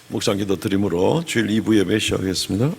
묵상 기도 드림으로 주일 2부 예배 시작하겠습니다.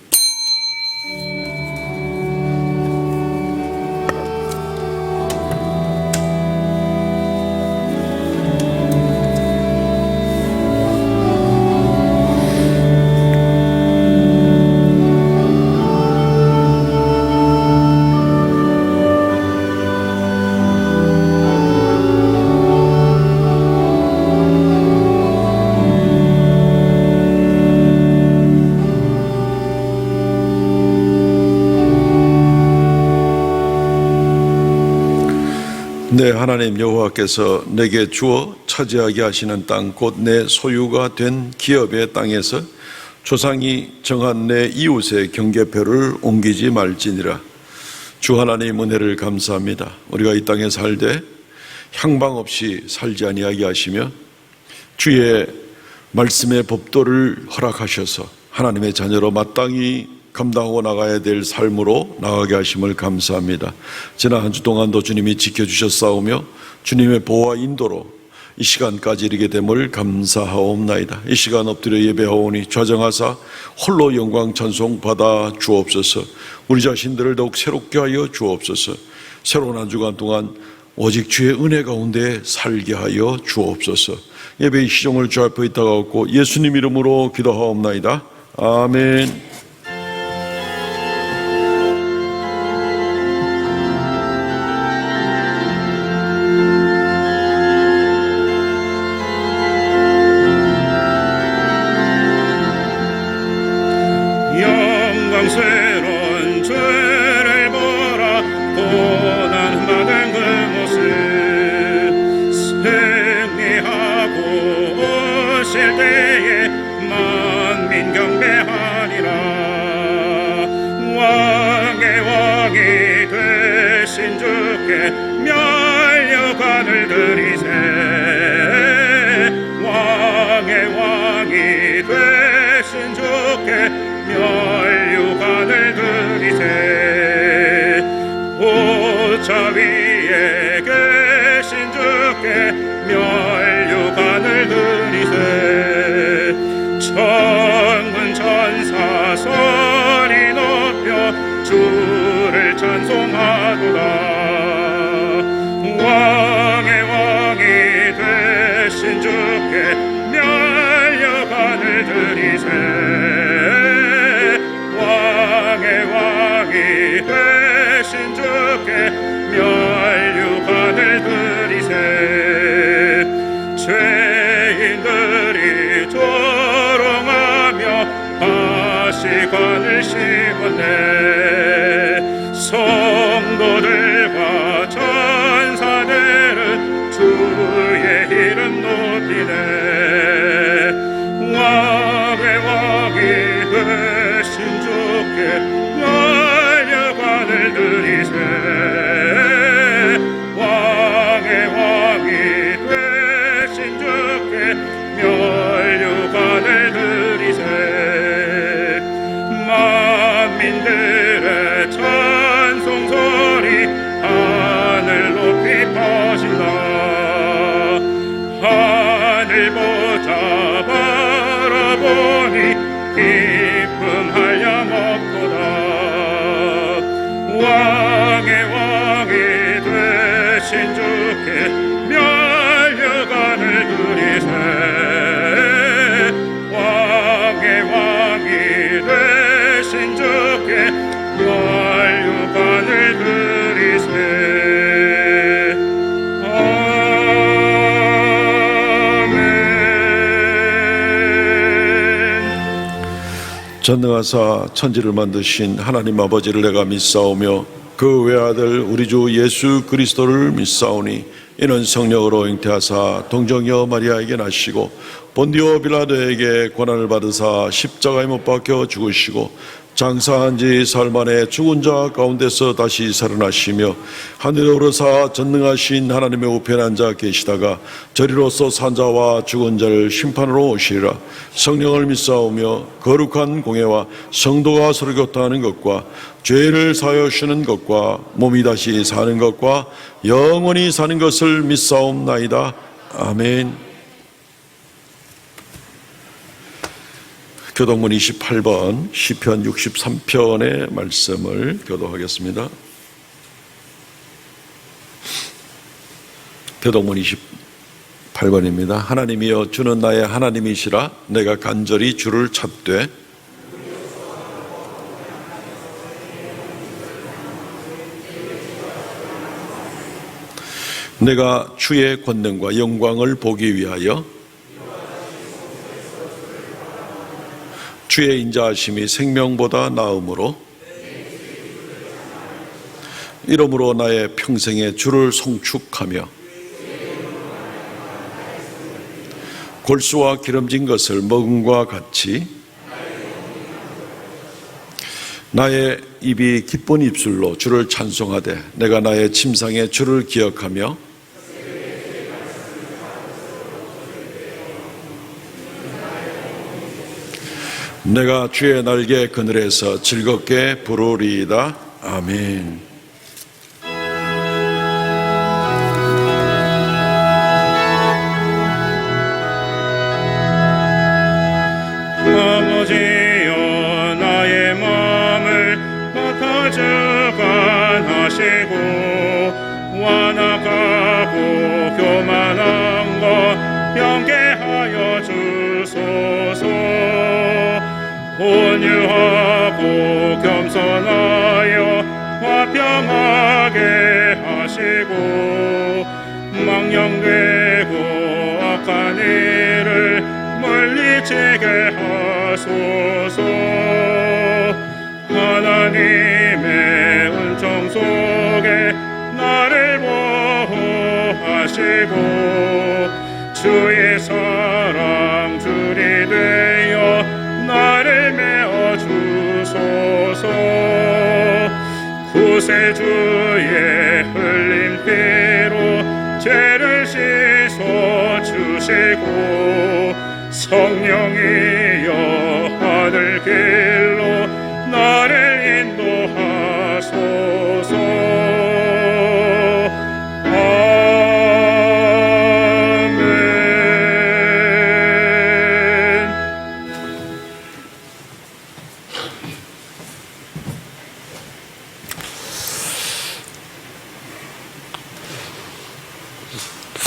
내 하나님 여호와께서 내게 주어 차지하게 하시는 땅 곧 내 소유가 된 기업의 땅에서 조상이 정한 내 이웃의 경계표를 옮기지 말지니라. 주 하나님 은혜를 감사합니다. 우리가 이 땅에 살되 향방 없이 살지 아니하게 하시며 주의 말씀의 법도를 허락하셔서 하나님의 자녀로 마땅히 감당하고 나가야 될 삶으로 나가게 하심을 감사합니다. 지난 한 주 동안도 주님이 지켜주셨사오며 주님의 보호와 인도로 이 시간까지 이르게 됨을 감사하옵나이다. 이 시간 엎드려 예배하오니 좌정하사 홀로 영광 찬송 받아 주옵소서. 우리 자신들을 더욱 새롭게 하여 주옵소서. 새로운 한 주간 동안 오직 주의 은혜 가운데 살게 하여 주옵소서. 예배의 시종을 주 앞에 있다가 얻고 예수님 이름으로 기도하옵나이다. 아멘. 영광스러운 주를 보라. 고난받은 그 모습 승리하고 오실 때에 만민 경배하리라. 왕의 왕이 되신 주께 면류관을 드리세. 왕의 왕이 되신 주께 면류관을 드리세. 오차 위에 계신 주께 면류관을 드리세. 천군 천사 소리 높여 주를 찬송하도다. 왕의 왕이 되신 주께 면류관을 드리세. 되신 주께 면류관을 드리세. 죄인들이 조롱하며 가시관을 씌웠네. 성도들과 천사들은 주의 이름 높이네. 왕의 왕이 되신 주께 면류관을 드리세. 왕의 왕이 되신 주께 면류관을 드리세. 만민들의 찬송소리 하늘 높이 퍼진다. 하늘 보자 바라보니 기쁨할 양 없도다. 왕의 왕이 되신 주께 면류관을 드리세. 왕의 왕이 되신 주께 면류관을 드리세. 전능하사 천지를 만드신 하나님 아버지를 내가 믿사오며 그 외아들 우리 주 예수 그리스도를 믿사오니 이는 성령으로 잉태하사 동정녀 마리아에게 나시고 본디오 빌라도에게 고난을 받으사 십자가에 못 박혀 죽으시고 장사한 지 사흘 만에 죽은 자 가운데서 다시 살아나시며 하늘에 오르사 전능하신 하나님의 우편에 앉아 계시다가 저리로서 산 자와 죽은 자를 심판으로 오시리라. 성령을 믿사오며 거룩한 공회와 성도가 서로 교통하는 것과 죄를 사하여 주시는 것과 몸이 다시 사는 것과 영원히 사는 것을 믿사옵나이다. 아멘. 교독문 28번 시편 63편의 말씀을 교독하겠습니다. 교독문 28번입니다. 하나님이여 주는 나의 하나님이시라. 내가 간절히 주를 찾되 내가 주의 권능과 영광을 보기 위하여 주의 인자하심이 생명보다 나음으로 이러므로 나의 평생에 주를 송축하며 골수와 기름진 것을 먹음과 같이 나의 입이 기쁜 입술로 주를 찬송하되 내가 나의 침상에 주를 기억하며 내가 주의 날개 그늘에서 즐겁게 부르리이다. 아멘. 아버지여 나의 마음을 맡아 주관하시고 완악하고 교만한 것 경계하여 주소서. 온유하고 겸손하여 화평하게 하시고 망령되고 악한 일을 물리치게 하소서. 하나님의 은총 속에 나를 보호하시고 주의 사랑 줄이 되어 나를 메어 주소서. 구세주의 흘린 피로 죄를 씻어 주시고 성령이여 하늘 길로 나를 인도하소서.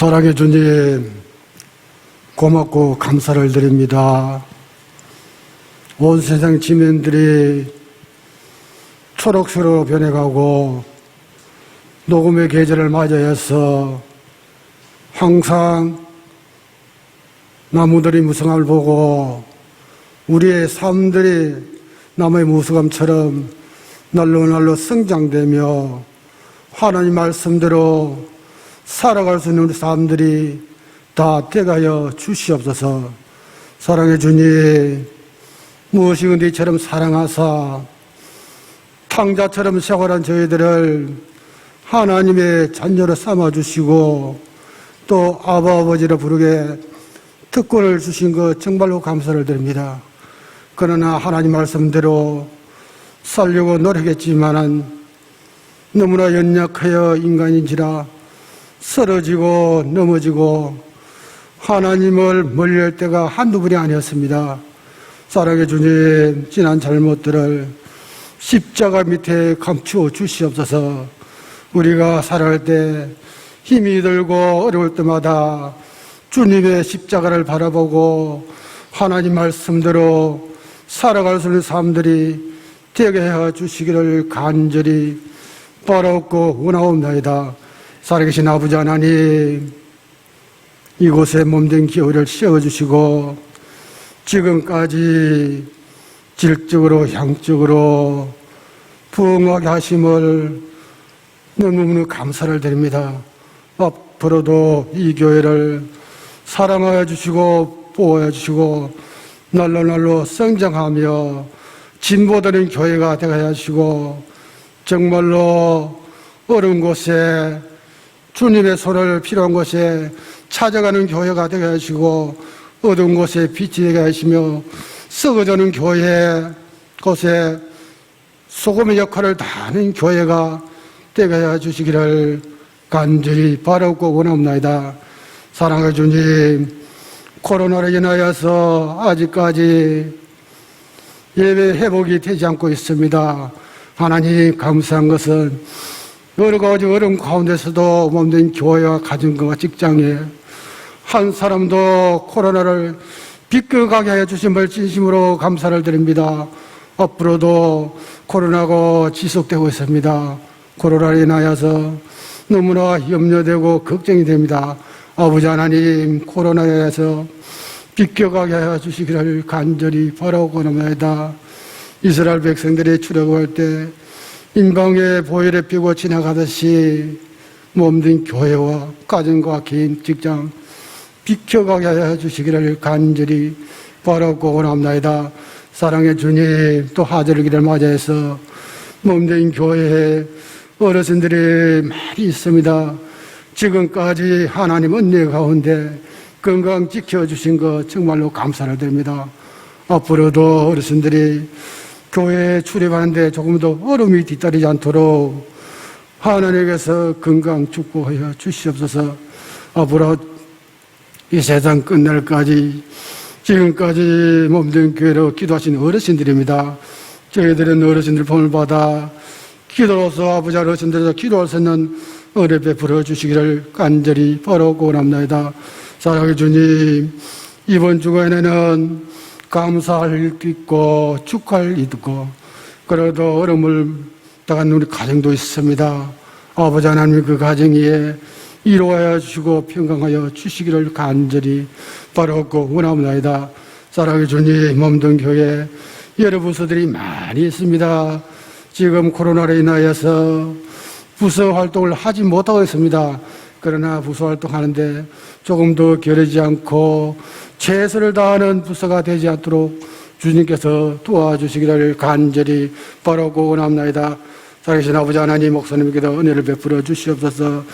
사랑의 주님, 고맙고 감사를 드립니다. 온 세상 지면들이 초록색으로 변해가고 녹음의 계절을 맞이해서 항상 나무들이 무성함을 보고 우리의 삶들이 나무의 무성함처럼 날로 성장되며 하나님 말씀대로 살아갈 수 있는 우리 사람들이 다 되가여 주시옵소서. 사랑의 주님, 무엇이든지 이처럼 사랑하사 탕자처럼 생활한 저희들을 하나님의 자녀로 삼아주시고 또 아버지로 부르게 특권을 주신 것 정말로 감사를 드립니다. 그러나 하나님 말씀대로 살려고 노력했지만 너무나 연약하여 인간인지라 쓰러지고 넘어지고 하나님을 멀리할 때가 한두 번이 아니었습니다. 사랑의 주님, 지난 잘못들을 십자가 밑에 감추어 주시옵소서. 우리가 살아갈 때 힘이 들고 어려울 때마다 주님의 십자가를 바라보고 하나님 말씀대로 살아갈 수 있는 사람들이 되게 해 주시기를 간절히 바라옵고 원하옵나이다. 살아계신 아버지 하나님, 이곳에 몸된 기회를 씌워주시고 지금까지 질적으로 양적으로 부흥하게 하심을 너무너무 감사를 드립니다. 앞으로도 이 교회를 사랑하여 주시고 보호해 주시고 날로 성장하며 진보되는 교회가 되게 하시고 정말로 어려운 곳에 주님의 손을 필요한 곳에 찾아가는 교회가 되게 하시고 어두운 곳에 빛이 되게 하시며 썩어지는 교회 곳에 소금의 역할을 다하는 교회가 되게 해주시기를 간절히 바라고 원하옵나이다. 사랑하는 주님, 코로나로 인하여서 아직까지 예배 회복이 되지 않고 있습니다. 하나님 감사한 것은 여러 가지 어려움 가운데서도 몸된 교회와 가정과 직장에 한 사람도 코로나를 비껴가게 하여 주심을 진심으로 감사를 드립니다. 앞으로도 코로나가 지속되고 있습니다. 코로나로 인하여서 너무나 염려되고 걱정이 됩니다. 아버지 하나님, 코로나에 의해서 비껴가게 하여 주시기를 간절히 바라옵나이다. 이스라엘 백성들이 출애굽할 때 인방에 보혈에 피고 지나가듯이 몸든 교회와 가정과 개인 직장 비켜가게 하여 주시기를 간절히 바라고 원합나이다. 사랑의 주님, 또 하절기를 맞이해서 몸된 교회에 어르신들이 많이 있습니다. 지금까지 하나님 은혜 가운데 건강 지켜주신 것 정말로 감사를 드립니다. 앞으로도 어르신들이 교회에 출입하는데 조금 더 어려움이 뒤따르지 않도록 하나님께서 건강 축복하여 주시옵소서. 앞으로 이 세상 끝날까지 지금까지 몸된 교회로 기도하신 어르신들입니다. 저희들은 어르신들 본을 받아 기도로서 아버지 어르신들에서 기도할 수 있는 은혜 베풀어 주시기를 간절히 바라고 원합니다. 사랑의 주님, 이번 주간에는 감사할 일도 있고 축하할 일도 있고 그래도 어려움을 당한 우리 가정도 있습니다. 아버지 하나님 그 가정 위에 이루어야 주시고 평강하여 주시기를 간절히 바라고 원합니다. 사랑의 주님, 몸든 교회 여러 부서들이 많이 있습니다. 지금 코로나로 인하여서 부서 활동을 하지 못하고 있습니다. 그러나 부서 활동하는데 조금 더 게으르지 않고 최선을 다하는 부서가 되지 않도록 주님께서 도와주시기를 간절히 바라고 원합니다. 살아계신 아버지 하나님, 목사님께도 은혜를 베풀어 주시옵소서.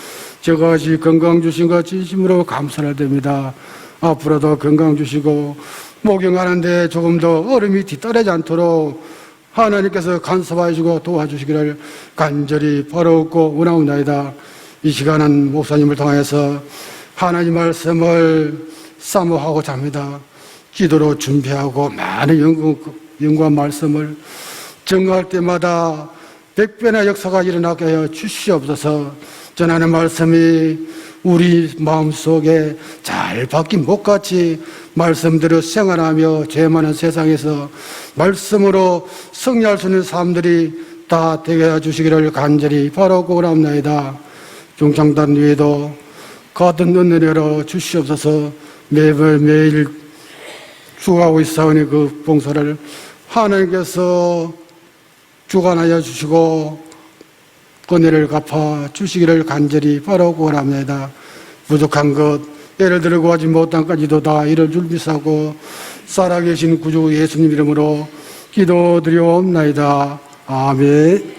저것이 건강 주신 것 진심으로 감사를 드립니다. 앞으로도 건강 주시고 목용하는데 조금 더 얼음이 뒤따르지 않도록 하나님께서 간섭하여 주시고 도와주시기를 간절히 바라고 원하옵나이다. 이 시간은 목사님을 통해서 하나님 말씀을 사모하고자 합니다. 기도로 준비하고 많은 연구한 말씀을 증거할 때마다 100배나 역사가 일어나게 하여 주시옵소서. 전하는 말씀이 우리 마음속에 잘 박힌 목같이 말씀대로 생활하며 죄 많은 세상에서 말씀으로 승리할 수 있는 사람들이 다 되게 해주시기를 간절히 바라고 원합니다. 중창단 위에도 같은 은혜로 주시옵소서. 매일 주하고 있사오니 그 봉사를 하나님께서 주관하여 주시고 은혜를 갚아 주시기를 간절히 바라고 원합니다. 부족한 것, 예를 들어 구하지 못한 까지도 다 이를 줄 믿사고 살아계신 구주 예수님 이름으로 기도드리옵나이다. 아멘.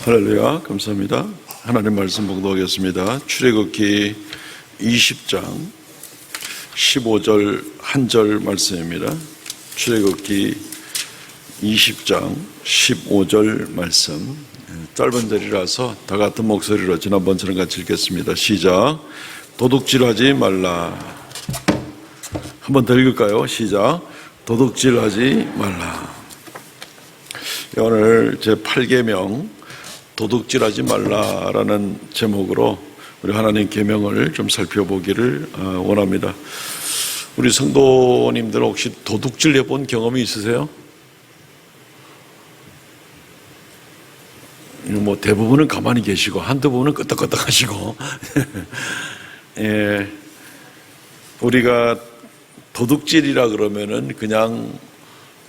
할렐루야, 감사합니다. 하나님 말씀 봉독하겠습니다. 출애굽기 20장 15절 한 절 말씀입니다. 출애굽기 20장 15절 말씀, 짧은 절이라서 다 같은 목소리로 지난번처럼 같이 읽겠습니다. 시작. 도둑질하지 말라. 한번 더 읽을까요? 시작. 도둑질하지 말라. 오늘 제8계명 도둑질하지 말라라는 제목으로 우리 하나님 계명을 좀 살펴보기를 원합니다. 우리 성도님들 혹시 도둑질 해본 경험이 있으세요? 뭐 대부분은 가만히 계시고 한두 분은 끄떡끄떡 하시고 예, 우리가 도둑질이라 그러면은 그냥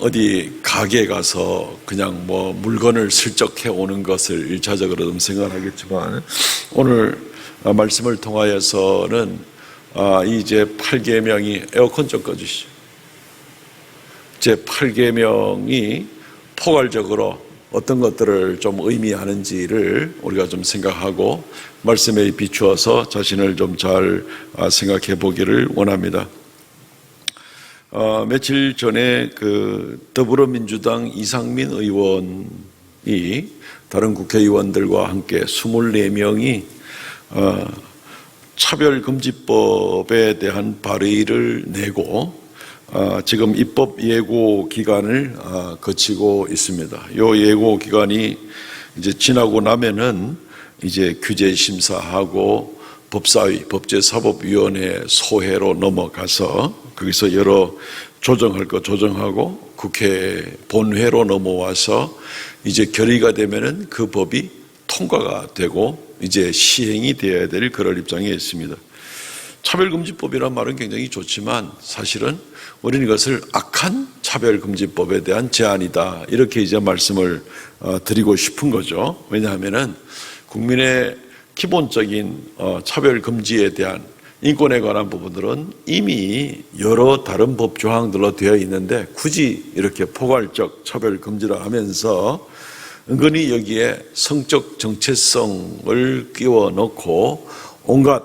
어디 가게 가서 그냥 뭐 물건을 슬쩍 해오는 것을 1차적으로 좀 생각하겠지만, 오늘 말씀을 통하여서는 이제 8계명이 에어컨 좀 꺼주시죠. 제 8계명이 포괄적으로 어떤 것들을 좀 의미하는지를 우리가 좀 생각하고 말씀에 비추어서 자신을 좀 잘 생각해 보기를 원합니다. 며칠 전에 더불어민주당 이상민 의원이 다른 국회의원들과 함께 24명이 차별금지법에 대한 발의를 내고 지금 입법 예고 기간을 거치고 있습니다. 이 예고 기간이 이제 지나고 나면은 이제 규제 심사하고 법사위, 법제사법위원회 소회로 넘어가서 거기서 여러 조정할 거 조정하고 국회 본회로 넘어와서 이제 결의가 되면은 그 법이 통과가 되고 이제 시행이 되어야 될 그럴 입장에 있습니다. 차별금지법이란 말은 굉장히 좋지만 사실은 우리는 이것을 악한 차별금지법에 대한 제안이다, 이렇게 이제 말씀을 드리고 싶은 거죠. 왜냐하면은 국민의 기본적인 차별금지에 대한 인권에 관한 부분들은 이미 여러 다른 법 조항들로 되어 있는데 굳이 이렇게 포괄적 차별금지를 하면서 은근히 여기에 성적 정체성을 끼워 넣고 온갖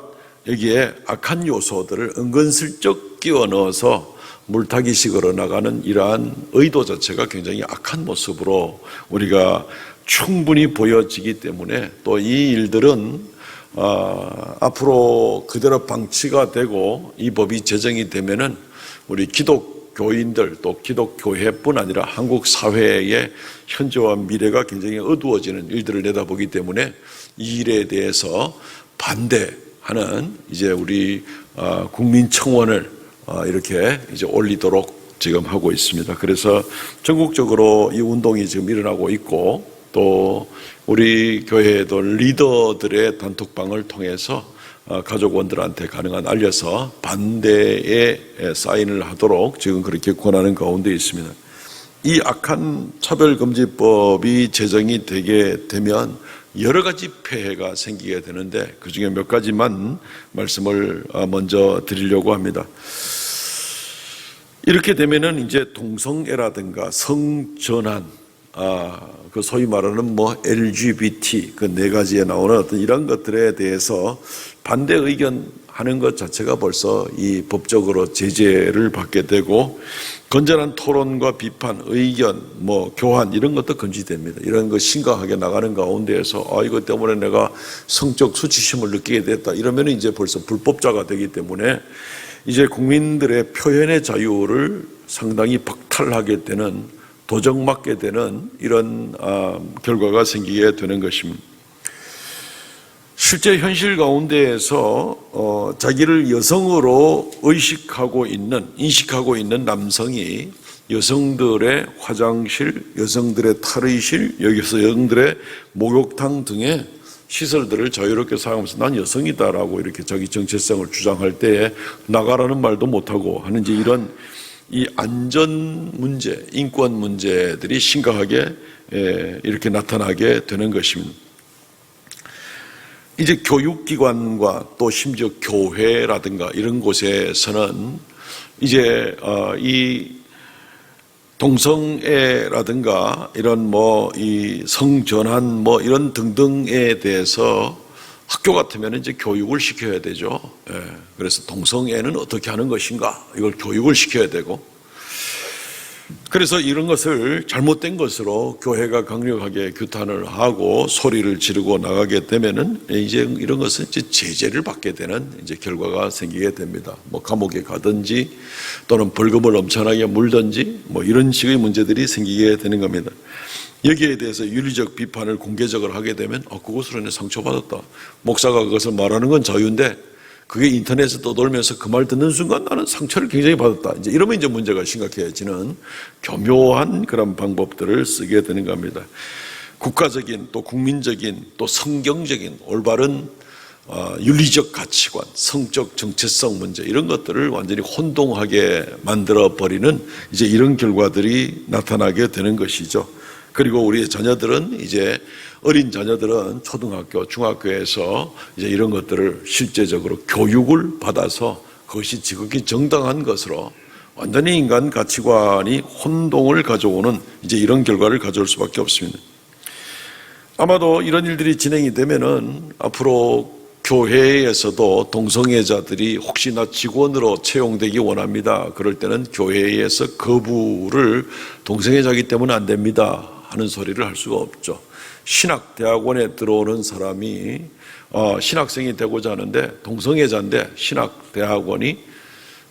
여기에 악한 요소들을 은근슬쩍 끼워 넣어서 물타기식으로 나가는 이러한 의도 자체가 굉장히 악한 모습으로 우리가 충분히 보여지기 때문에, 또 이 일들은 앞으로 그대로 방치가 되고 이 법이 제정이 되면은 우리 기독교인들 또 기독교회뿐 아니라 한국 사회의 현재와 미래가 굉장히 어두워지는 일들을 내다보기 때문에 이 일에 대해서 반대하는 이제 우리 국민청원을 이렇게 이제 올리도록 지금 하고 있습니다. 그래서 전국적으로 이 운동이 지금 일어나고 있고, 또 우리 교회도 리더들의 단톡방을 통해서 가족원들한테 가능한 알려서 반대에 사인을 하도록 지금 그렇게 권하는 가운데 있습니다. 이 악한 차별금지법이 제정이 되게 되면 여러 가지 폐해가 생기게 되는데 그 중에 몇 가지만 말씀을 먼저 드리려고 합니다. 이렇게 되면은 이제 동성애라든가 성전환, 그 소위 말하는 뭐 LGBT 그 네 가지에 나오는 어떤 이런 것들에 대해서 반대 의견하는 것 자체가 벌써 이 법적으로 제재를 받게 되고, 건전한 토론과 비판, 의견, 뭐 교환 이런 것도 금지됩니다. 이런 거 심각하게 나가는 가운데에서 이것 때문에 내가 성적 수치심을 느끼게 됐다 이러면 이제 벌써 불법자가 되기 때문에 이제 국민들의 표현의 자유를 상당히 박탈하게 되는, 도적맞게 되는 이런 결과가 생기게 되는 것입니다. 실제 현실 가운데에서 자기를 여성으로 인식하고 있는 남성이 여성들의 화장실, 여성들의 탈의실, 여기서 여성들의 목욕탕 등의 시설들을 자유롭게 사용하면서 난 여성이다라고 이렇게 자기 정체성을 주장할 때에 나가라는 말도 못하고 하는 이런 이 안전 문제, 인권 문제들이 심각하게 이렇게 나타나게 되는 것입니다. 이제 교육기관과 또 심지어 교회라든가 이런 곳에서는 이제 이 동성애라든가 이런 이 성전환 이런 등등에 대해서 학교 같으면 이제 교육을 시켜야 되죠. 예. 그래서 동성애는 어떻게 하는 것인가 이걸 교육을 시켜야 되고, 그래서 이런 것을 잘못된 것으로 교회가 강력하게 규탄을 하고 소리를 지르고 나가게 되면은 이제 이런 것은 이제 제재를 받게 되는 이제 결과가 생기게 됩니다. 감옥에 가든지 또는 벌금을 엄청나게 물든지 이런 식의 문제들이 생기게 되는 겁니다. 여기에 대해서 윤리적 비판을 공개적으로 하게 되면 그것으로 인해 상처받았다. 목사가 그것을 말하는 건 자유인데 그게 인터넷에 떠돌면서 그 말 듣는 순간 나는 상처를 굉장히 받았다. 이제 이러면 이제 문제가 심각해지는 교묘한 그런 방법들을 쓰게 되는 겁니다. 국가적인 또 국민적인 또 성경적인 올바른 윤리적 가치관, 성적 정체성 문제 이런 것들을 완전히 혼동하게 만들어 버리는 이제 이런 결과들이 나타나게 되는 것이죠. 그리고 우리의 자녀들은 이제 어린 자녀들은 초등학교, 중학교에서 이제 이런 것들을 실제적으로 교육을 받아서 그것이 지극히 정당한 것으로 완전히 인간 가치관이 혼동을 가져오는 이제 이런 결과를 가져올 수밖에 없습니다. 아마도 이런 일들이 진행이 되면은 앞으로 교회에서도 동성애자들이 혹시나 직원으로 채용되기 원합니다. 그럴 때는 교회에서 거부를 동성애자이기 때문에 안 됩니다 하는 소리를 할 수가 없죠. 신학대학원에 들어오는 사람이 신학생이 되고자 하는데 동성애자인데 신학대학원이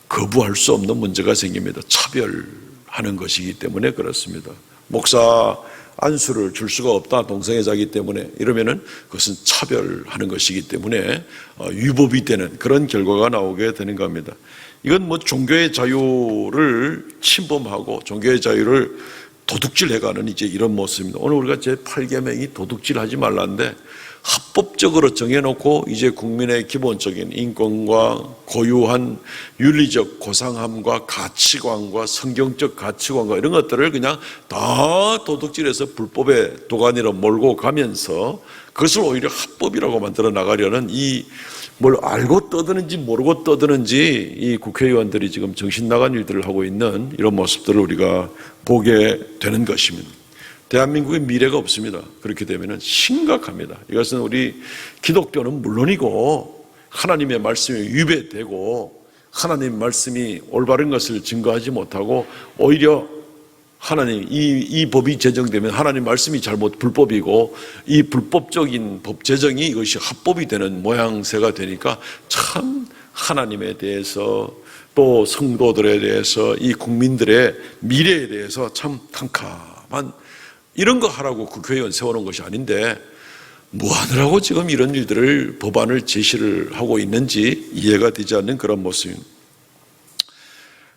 거부할 수 없는 문제가 생깁니다. 차별하는 것이기 때문에 그렇습니다. 목사 안수를 줄 수가 없다, 동성애자이기 때문에, 이러면은 그것은 차별하는 것이기 때문에 위법이 되는 그런 결과가 나오게 되는 겁니다. 이건 종교의 자유를 침범하고 종교의 자유를 도둑질해가는 이제 이런 모습입니다. 오늘 우리가 제8계명이 도둑질하지 말라는데 합법적으로 정해놓고 이제 국민의 기본적인 인권과 고유한 윤리적 고상함과 가치관과 성경적 가치관과 이런 것들을 그냥 다 도둑질해서 불법의 도가니로 몰고 가면서 그것을 오히려 합법이라고 만들어 나가려는 뭘 알고 떠드는지 모르고 떠드는지 이 국회의원들이 지금 정신 나간 일들을 하고 있는 이런 모습들을 우리가 보게 되는 것입니다. 대한민국의 미래가 없습니다. 그렇게 되면 심각합니다. 이것은 우리 기독교는 물론이고 하나님의 말씀이 위배되고 하나님의 말씀이 올바른 것을 증거하지 못하고 오히려 하나님 이 법이 제정되면 하나님 말씀이 불법이고 이 불법적인 법 제정이 이것이 합법이 되는 모양새가 되니까 참 하나님에 대해서 또 성도들에 대해서 이 국민들의 미래에 대해서 참 캄캄한 이런 거 하라고 국회의원 세워놓은 것이 아닌데 뭐 하느라고 지금 이런 일들을 법안을 제시를 하고 있는지 이해가 되지 않는 그런 모습입니다.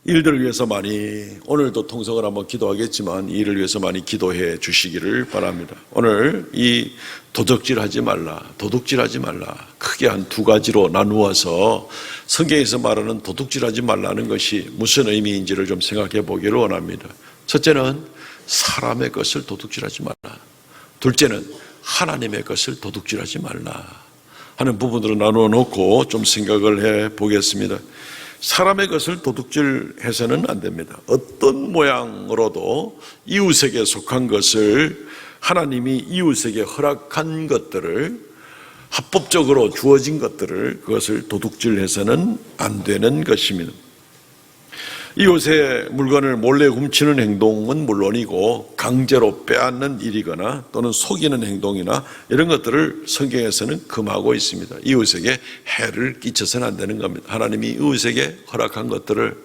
일들을 위해서 많이 오늘도 통성을 한번 기도하겠지만 이 일을 위해서 많이 기도해 주시기를 바랍니다. 오늘 이 도둑질하지 말라, 도둑질하지 말라 크게 한 두 가지로 나누어서 성경에서 말하는 도둑질하지 말라는 것이 무슨 의미인지를 좀 생각해 보기를 원합니다. 첫째는 사람의 것을 도둑질하지 말라. 둘째는 하나님의 것을 도둑질하지 말라 하는 부분으로 나누어 놓고 좀 생각을 해 보겠습니다. 사람의 것을 도둑질해서는 안 됩니다. 어떤 모양으로도 이웃에게 속한 것을 하나님이 이웃에게 허락한 것들을 합법적으로 주어진 것들을 그것을 도둑질해서는 안 되는 것입니다. 이웃의 물건을 몰래 훔치는 행동은 물론이고 강제로 빼앗는 일이거나 또는 속이는 행동이나 이런 것들을 성경에서는 금하고 있습니다. 이웃에게 해를 끼쳐서는 안 되는 겁니다. 하나님이 이웃에게 허락한 것들을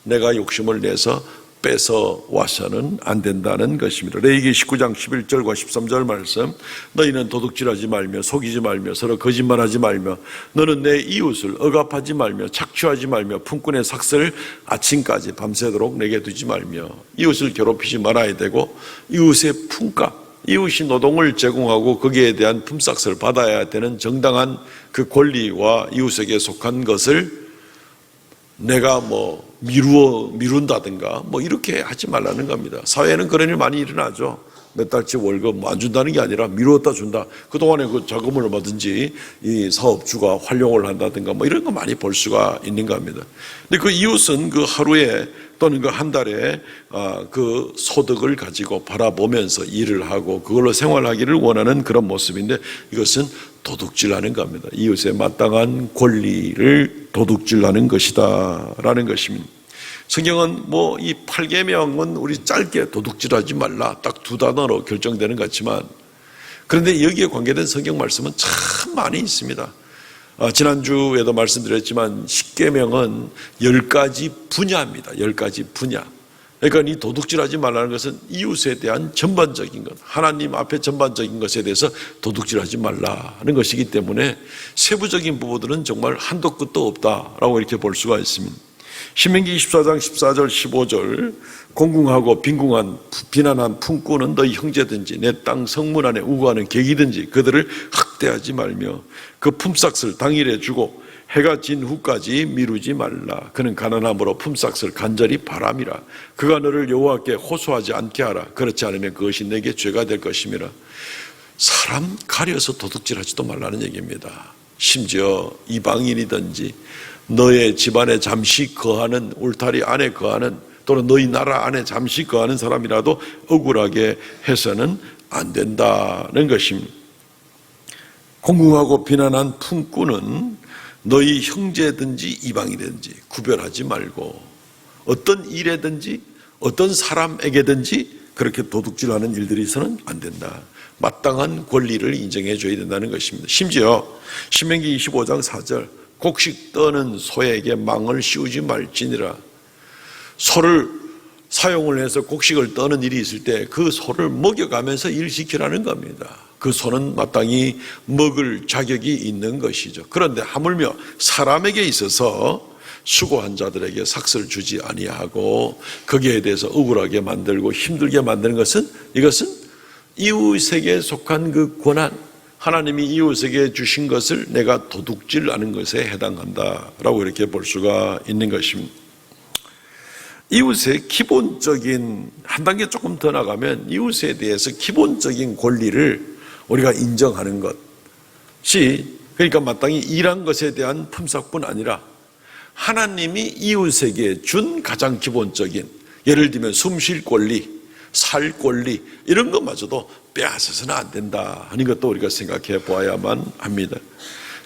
내가 욕심을 내서 뺏어 와서는 안 된다는 것입니다. 레위기 19장 11절과 13절 말씀, 너희는 도둑질하지 말며 속이지 말며 서로 거짓말하지 말며 너는 내 이웃을 억압하지 말며 착취하지 말며 품꾼의 삭슬을 아침까지 밤새도록 내게 두지 말며 이웃을 괴롭히지 말아야 되고 이웃의 품값, 이웃이 노동을 제공하고 거기에 대한 품삯을 받아야 되는 정당한 그 권리와 이웃에게 속한 것을 내가 미룬다든가 이렇게 하지 말라는 겁니다. 사회에는 그런 일 많이 일어나죠. 몇 달치 월급 안 준다는 게 아니라 미루었다 준다. 그동안에 그 자금을 얼마든지 이 사업주가 활용을 한다든가 뭐 이런 거 많이 볼 수가 있는 겁니다. 근데 그 이웃은 그 하루에 또는 그 한 달에 그 소득을 가지고 바라보면서 일을 하고 그걸로 생활하기를 원하는 그런 모습인데, 이것은 도둑질하는 겁니다. 이웃의 마땅한 권리를 도둑질하는 것이다 라는 것입니다. 성경은 뭐 이 8계명은 우리 짧게 도둑질하지 말라 딱 2단어로 결정되는 것 같지만, 그런데 여기에 관계된 성경 말씀은 참 많이 있습니다. 지난주에도 말씀드렸지만 10계명은 10가지 분야입니다. 10가지 분야. 그러니까 이 도둑질하지 말라는 것은 이웃에 대한 전반적인 것, 하나님 앞에 전반적인 것에 대해서 도둑질하지 말라는 것이기 때문에 세부적인 부분들은 정말 한도 끝도 없다라고 이렇게 볼 수가 있습니다. 신명기 24장 14절 15절 공궁하고 빈궁한 비난한 품꾼은 너희 형제든지 내 땅 성문 안에 우거하는 객이든지 그들을 학대하지 말며 그 품삯을 당일에 주고 해가 진 후까지 미루지 말라. 그는 가난함으로 품삯을 간절히 바람이라. 그가 너를 여호와께 호소하지 않게 하라. 그렇지 않으면 그것이 내게 죄가 될 것임이라. 사람 가려서 도둑질하지도 말라는 얘기입니다. 심지어 이방인이든지 너의 집안에 잠시 거하는, 울타리 안에 거하는, 또는 너희 나라 안에 잠시 거하는 사람이라도 억울하게 해서는 안 된다는 것입니다. 공궁하고 비난한 품꾼은 너희 형제든지 이방이든지 구별하지 말고 어떤 일에든지 어떤 사람에게든지 그렇게 도둑질하는 일들이 있어서는 안 된다. 마땅한 권리를 인정해 줘야 된다는 것입니다. 심지어 신명기 25장 4절 곡식 떠는 소에게 망을 씌우지 말지니라. 소를 사용을 해서 곡식을 떠는 일이 있을 때 그 소를 먹여가면서 일시키라는 겁니다. 그 소는 마땅히 먹을 자격이 있는 것이죠. 그런데 하물며 사람에게 있어서 수고한 자들에게 삭스를 주지 아니하고 거기에 대해서 억울하게 만들고 힘들게 만드는 것은, 이것은 이웃에게 속한 그 권한, 하나님이 이웃에게 주신 것을 내가 도둑질하는 것에 해당한다라고 이렇게 볼 수가 있는 것입니다. 이웃의 기본적인, 한 단계 조금 더 나가면 이웃에 대해서 기본적인 권리를 우리가 인정하는 것이, 그러니까 마땅히 일한 것에 대한 품삯뿐 아니라 하나님이 이웃에게 준 가장 기본적인, 예를 들면 숨 쉴 권리, 살 권리, 이런 것마저도 빼앗아서는 안 된다 하는 것도 우리가 생각해 보아야만 합니다.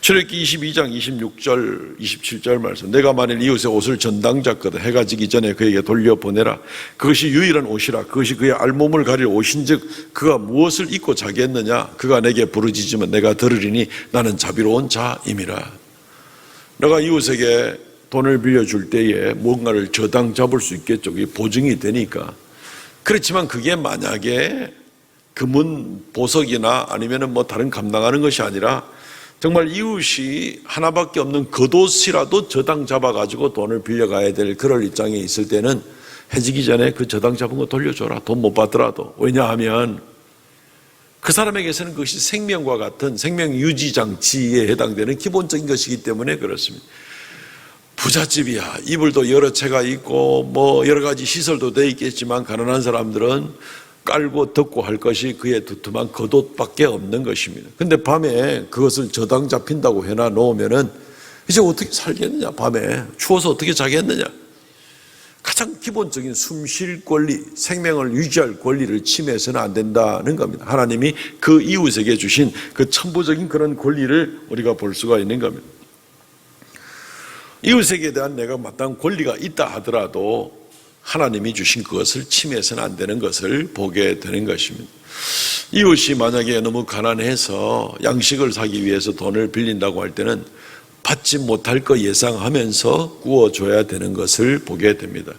출애굽기 22장 26절 27절 말씀, 내가 만일 이웃의 옷을 전당 잡거든 해가 지기 전에 그에게 돌려보내라. 그것이 유일한 옷이라. 그것이 그의 알몸을 가릴 옷인즉 그가 무엇을 입고 자겠느냐. 그가 내게 부르짖으면 내가 들으리니 나는 자비로운 자임이라. 내가 이웃에게 돈을 빌려줄 때에 뭔가를 저당 잡을 수 있겠죠. 그게 보증이 되니까. 그렇지만 그게 만약에 금은 보석이나 아니면 뭐 다른 감당하는 것이 아니라 정말 이웃이 하나밖에 없는 겉옷이라도 저당 잡아가지고 돈을 빌려가야 될 그럴 입장에 있을 때는 해지기 전에 그 저당 잡은 거 돌려줘라. 돈 못 받더라도. 왜냐하면 그 사람에게서는 그것이 생명과 같은 생명 유지 장치에 해당되는 기본적인 것이기 때문에 그렇습니다. 부잣집이야. 이불도 여러 채가 있고 뭐 여러 가지 시설도 돼 있겠지만 가난한 사람들은 깔고 덮고 할 것이 그의 두툼한 겉옷밖에 없는 것입니다. 근데 밤에 그것을 저당 잡힌다고 해놔 놓으면은 이제 어떻게 살겠느냐. 밤에 추워서 어떻게 자겠느냐. 가장 기본적인 숨 쉴 권리, 생명을 유지할 권리를 침해해서는 안 된다는 겁니다. 하나님이 그 이웃에게 주신 그 천부적인 그런 권리를 우리가 볼 수가 있는 겁니다. 이웃에게 대한 내가 마땅한 권리가 있다 하더라도 하나님이 주신 그것을 침해해서는 안 되는 것을 보게 되는 것입니다. 이웃이 만약에 너무 가난해서 양식을 사기 위해서 돈을 빌린다고 할 때는 받지 못할 거 예상하면서 구워줘야 되는 것을 보게 됩니다.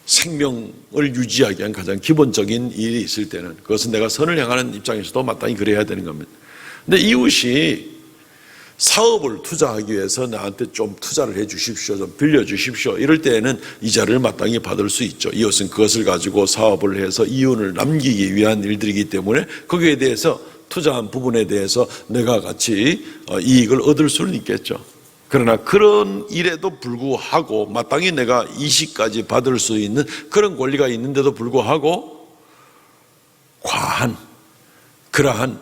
생명을 유지하기 위한 가장 기본적인 일이 있을 때는 그것은 내가 선을 향하는 입장에서도 마땅히 그래야 되는 겁니다. 근데 이웃이 사업을 투자하기 위해서 나한테 좀 투자를 해 주십시오, 좀 빌려 주십시오, 이럴 때에는 이자를 마땅히 받을 수 있죠. 이웃은 그것을 가지고 사업을 해서 이윤을 남기기 위한 일들이기 때문에 거기에 대해서 투자한 부분에 대해서 내가 같이 이익을 얻을 수는 있겠죠. 그러나 그런 일에도 불구하고 마땅히 내가 이식까지 받을 수 있는 그런 권리가 있는데도 불구하고 과한 그러한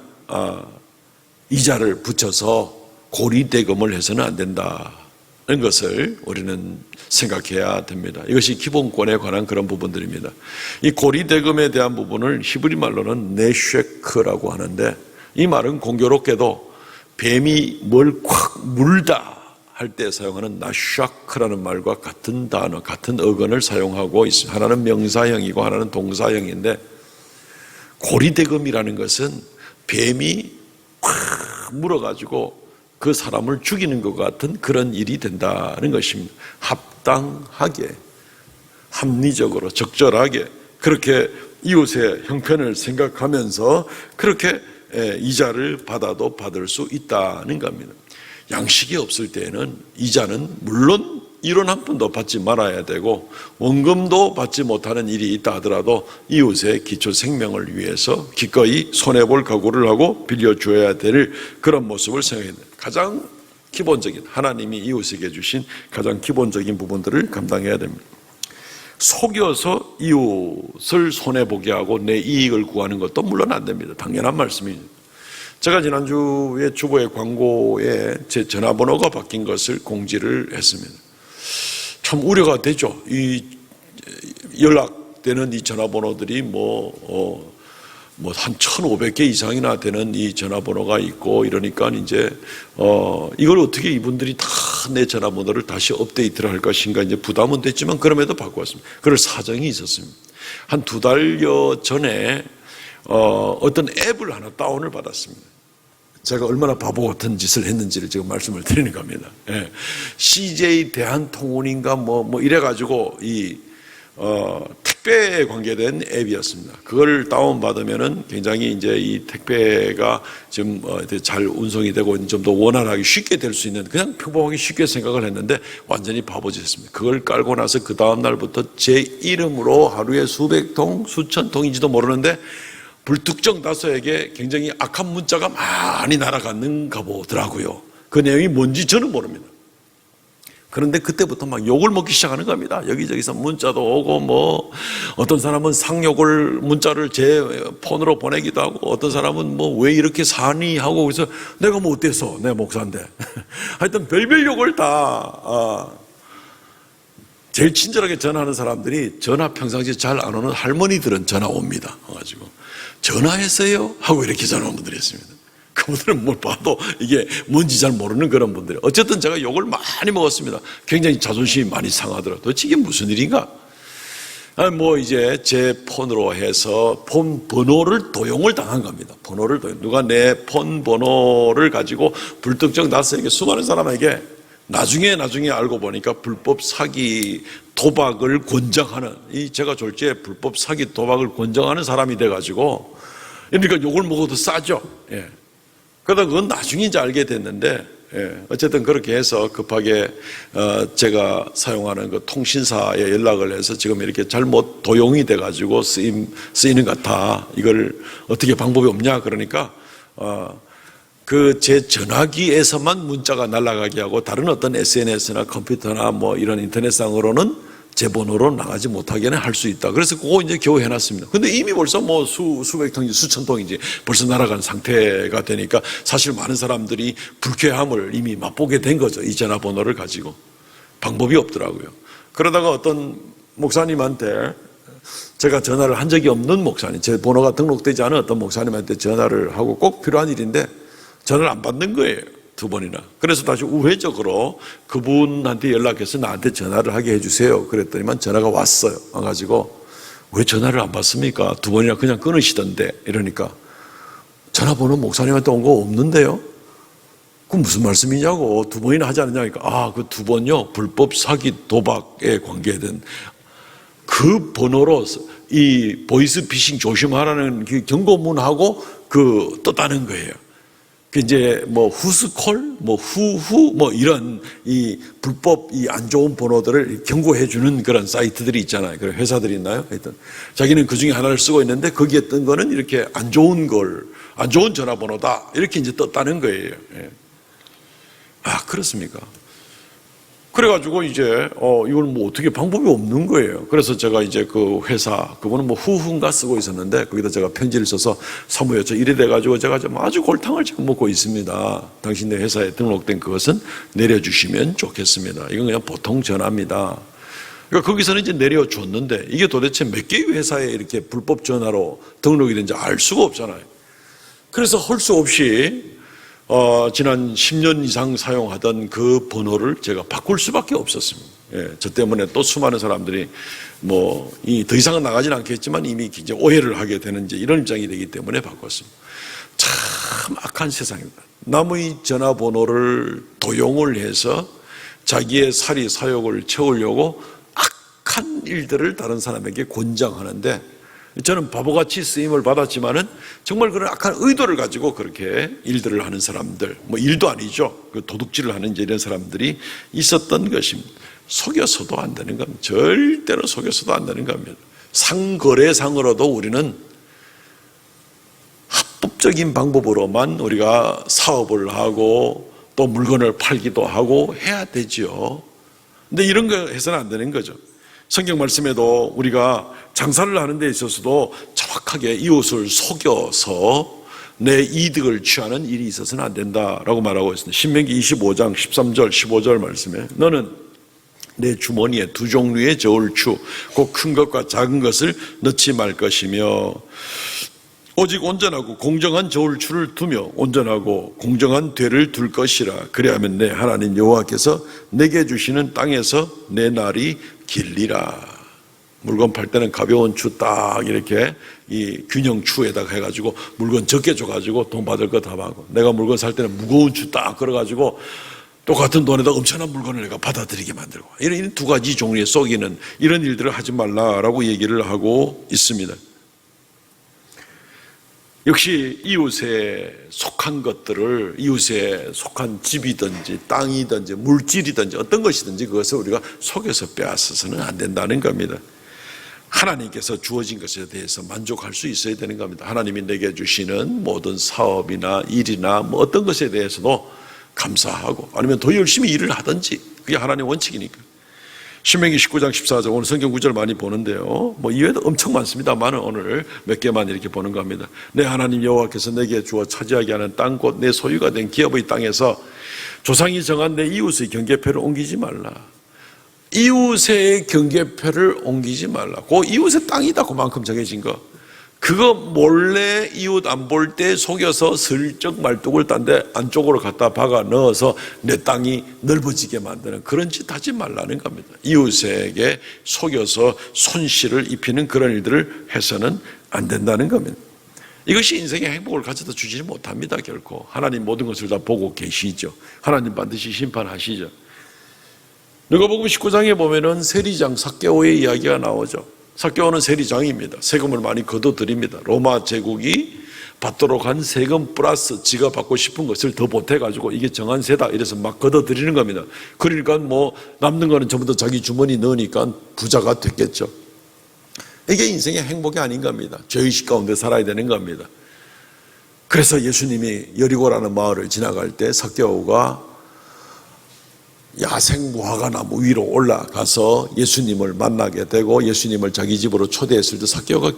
이자를 붙여서 고리대금을 해서는 안 된다는 것을 우리는 생각해야 됩니다. 이것이 기본권에 관한 그런 부분들입니다. 이 고리대금에 대한 부분을 히브리 말로는 네쉐크라고 하는데, 이 말은 공교롭게도 뱀이 뭘 콱 물다 할 때 사용하는 나샤크라는 말과 같은 단어, 같은 어근을 사용하고 있습니다. 하나는 명사형이고 하나는 동사형인데, 고리대금이라는 것은 뱀이 콱 물어가지고 그 사람을 죽이는 것 같은 그런 일이 된다는 것입니다. 합당하게, 합리적으로, 적절하게 그렇게 이웃의 형편을 생각하면서 그렇게 이자를 받아도 받을 수 있다는 겁니다. 양식이 없을 때에는 이자는 물론 1원 한 푼도 받지 말아야 되고 원금도 받지 못하는 일이 있다 하더라도 이웃의 기초 생명을 위해서 기꺼이 손해볼 각오를 하고 빌려줘야 될 그런 모습을 생각해야 됩니다. 가장 기본적인, 하나님이 이웃에게 주신 가장 기본적인 부분들을 감당해야 됩니다. 속여서 이웃을 손해보게 하고 내 이익을 구하는 것도 물론 안 됩니다. 당연한 말씀이죠. 제가 지난주에 주보의 광고에 제 전화번호가 바뀐 것을 공지를 했습니다. 참 우려가 되죠. 이 연락되는 이 전화번호들이 한 1,500개 이상이나 되는 이 전화번호가 있고 이러니까 이제 이걸 어떻게 이분들이 다 내 전화번호를 다시 업데이트를 할 것인가 이제 부담은 됐지만 그럼에도 바꾸었습니다. 그럴 사정이 있었습니다. 한 2달여 전에 어떤 앱을 하나 다운을 받았습니다. 제가 얼마나 바보 같은 짓을 했는지를 지금 말씀을 드리는 겁니다. 예. CJ 대한통운인가 뭐 이래가지고 이 택배에 관계된 앱이었습니다. 그걸 다운받으면은 굉장히 이제 이 택배가 좀 잘 운송이 되고 좀 더 원활하게 쉽게 될 수 있는, 그냥 평범하게 쉽게 생각을 했는데 완전히 바보짓했습니다. 그걸 깔고 나서 그 다음날부터 제 이름으로 하루에 수백 통, 수천 통인지도 모르는데 불특정 다수에게 굉장히 악한 문자가 많이 날아갔는가 보더라고요. 그 내용이 뭔지 저는 모릅니다. 그런데 그때부터 막 욕을 먹기 시작하는 겁니다. 여기저기서 문자도 오고 어떤 사람은 상욕을 문자를 제 폰으로 보내기도 하고 어떤 사람은 왜 이렇게 사니 하고 그래서 내가 뭐 어때서 내 목사인데 하여튼 별별 욕을 다 제일 친절하게 전화하는 사람들이 전화 평상시에 잘 안 오는 할머니들은 전화 옵니다. 가지고 전화했어요? 하고 이렇게 전화 온 분들이 있습니다. 그분들은 뭘 봐도 이게 뭔지 잘 모르는 그런 분들이. 어쨌든 제가 욕을 많이 먹었습니다. 굉장히 자존심이 많이 상하더라고요. 도대체 이게 무슨 일인가? 이제 제 폰으로 해서 폰 번호를 도용을 당한 겁니다. 번호를 도용. 누가 내 폰 번호를 가지고 불특정 다수에게, 수많은 사람에게 나중에 알고 보니까 불법 사기 도박을 권장하는, 제가 졸지에 불법 사기 도박을 권장하는 사람이 돼가지고, 그러니까 욕을 먹어도 싸죠. 예. 그러다 그건 나중에 이제 알게 됐는데, 어쨌든 그렇게 해서 급하게 제가 사용하는 그 통신사에 연락을 해서 지금 이렇게 잘못 도용이 돼가지고 쓰이는 것 같아. 이걸 어떻게 방법이 없냐? 그러니까 그 제 전화기에서만 문자가 날아가게 하고 다른 어떤 SNS나 컴퓨터나 이런 인터넷상으로는 제 번호로 나가지 못하게는 할 수 있다. 그래서 그거 이제 겨우 해놨습니다. 근데 이미 벌써 수백 통인지 수천 통인지 벌써 날아간 상태가 되니까 사실 많은 사람들이 불쾌함을 이미 맛보게 된 거죠. 이 전화번호를 가지고. 방법이 없더라고요. 그러다가 어떤 목사님한테 제가 전화를 한 적이 없는 목사님, 제 번호가 등록되지 않은 어떤 목사님한테 전화를 하고 꼭 필요한 일인데 전화를 안 받는 거예요. 2번이나. 그래서 다시 우회적으로 그분한테 연락해서 나한테 전화를 하게 해주세요. 그랬더니만 전화가 왔어요. 와가지고 왜 전화를 안 받습니까? 2번이나 그냥 끊으시던데. 이러니까 전화번호 목사님한테 온 거 없는데요? 그럼 무슨 말씀이냐고. 2번이나 하지 않느냐니까. 그 2번요. 불법 사기 도박에 관계된 그 번호로 이 보이스 피싱 조심하라는 그 경고문하고 떴다는 거예요. 이제 후스콜, 후후, 이런 이 불법 이 안 좋은 번호들을 경고해 주는 그런 사이트들이 있잖아요. 그런 회사들이 있나요? 하여튼 자기는 그 중에 하나를 쓰고 있는데 거기에 뜬 거는 이렇게 안 좋은 전화번호다. 이렇게 이제 떴다는 거예요. 예. 그렇습니까? 그래가지고 이제 이걸 뭐 어떻게 방법이 없는 거예요. 그래서 제가 이제 그 회사, 그분은 뭐 후훈가 쓰고 있었는데 거기다 제가 편지를 써서 사무에 저 이래 돼가지고 제가 좀 아주 골탕을 지금 먹고 있습니다. 당신네 회사에 등록된 그것은 내려주시면 좋겠습니다. 이건 그냥 보통 전화입니다. 그러니까 거기서는 이제 내려줬는데 이게 도대체 몇 개의 회사에 이렇게 불법 전화로 등록이 된지 알 수가 없잖아요. 그래서 할 수 없이 지난 10년 이상 사용하던 그 번호를 제가 바꿀 수밖에 없었습니다. 예, 저 때문에 또 수많은 사람들이 더 이상은 나가지는 않겠지만 이미 이제 오해를 하게 되는 이제 이런 입장이 되기 때문에 바꿨습니다. 참 악한 세상입니다. 남의 전화번호를 도용을 해서 자기의 사리 사욕을 채우려고 악한 일들을 다른 사람에게 권장하는데 저는 바보같이 쓰임을 받았지만은 정말 그런 악한 의도를 가지고 그렇게 일들을 하는 사람들, 뭐 일도 아니죠. 그 도둑질을 하는 이제 이런 사람들이 있었던 것입니다. 속여서도 안 되는 겁니다. 절대로 속여서도 안 되는 겁니다. 상거래상으로도 우리는 합법적인 방법으로만 우리가 사업을 하고 또 물건을 팔기도 하고 해야 되죠. 근데 이런 거 해서는 안 되는 거죠. 성경 말씀에도 우리가 장사를 하는 데 있어서도 정확하게 이웃을 속여서 내 이득을 취하는 일이 있어서는 안 된다라고 말하고 있습니다. 신명기 25장 13절 15절 말씀에 너는 내 주머니에 두 종류의 저울추 곧 큰 것과 작은 것을 넣지 말 것이며 오직 온전하고 공정한 저울추를 두며 온전하고 공정한 되를 둘 것이라. 그래야면 내 하나님 여호와께서 내게 주시는 땅에서 내 날이 길리라. 물건 팔 때는 가벼운 추 딱 이렇게 이 균형 추에다가 해가지고 물건 적게 줘가지고 돈 받을 거 다 받고, 내가 물건 살 때는 무거운 추 딱 걸어가지고 똑같은 돈에다 엄청난 물건을 내가 받아들이게 만들고, 이런 두 가지 종류의 속이는 이런 일들을 하지 말라라고 얘기를 하고 있습니다. 역시 이웃에 속한 것들을, 이웃에 속한 집이든지 땅이든지 물질이든지 어떤 것이든지 그것을 우리가 속여서 빼앗아서는 안 된다는 겁니다. 하나님께서 주어진 것에 대해서 만족할 수 있어야 되는 겁니다. 하나님이 내게 주시는 모든 사업이나 일이나 뭐 어떤 것에 대해서도 감사하고 아니면 더 열심히 일을 하든지, 그게 하나님의 원칙이니까. 신명기 19장 14절, 오늘 성경 구절 많이 보는데요, 뭐 이외에도 엄청 많습니다만 오늘 몇 개만 이렇게 보는 겁니다. 내 하나님 여호와께서 내게 주어 차지하게 하는 땅 곧 내 소유가 된 기업의 땅에서 조상이 정한 내 이웃의 경계표를 옮기지 말라. 이웃의 경계표를 옮기지 말라. 그 이웃의 땅이다, 그만큼 정해진 거. 그거 몰래 이웃 안 볼 때 속여서 슬쩍 말뚝을 딴 데 안쪽으로 갖다 박아 넣어서 내 땅이 넓어지게 만드는 그런 짓 하지 말라는 겁니다. 이웃에게 속여서 손실을 입히는 그런 일들을 해서는 안 된다는 겁니다. 이것이 인생의 행복을 가져다 주지 못합니다. 결코. 하나님 모든 것을 다 보고 계시죠. 하나님 반드시 심판하시죠. 누가복음 19장에 보면은 세리장 삭개오의 이야기가 나오죠. 삭개오는 세리장입니다. 세금을 많이 걷어들입니다. 로마 제국이 받도록 한 세금 플러스 지가 받고 싶은 것을 더 보태가지고 이게 정한세다 이래서 막 걷어들이는 겁니다. 그러니까 뭐 남는 거는 전부 다 자기 주머니 넣으니까 부자가 됐겠죠. 이게 인생의 행복이 아닌 겁니다. 죄의식 가운데 살아야 되는 겁니다. 그래서 예수님이 여리고라는 마을을 지나갈 때 삭개오가 야생 무화과 나무 위로 올라가서 예수님을 만나게 되고 예수님을 자기 집으로 초대했을 때 삭개오가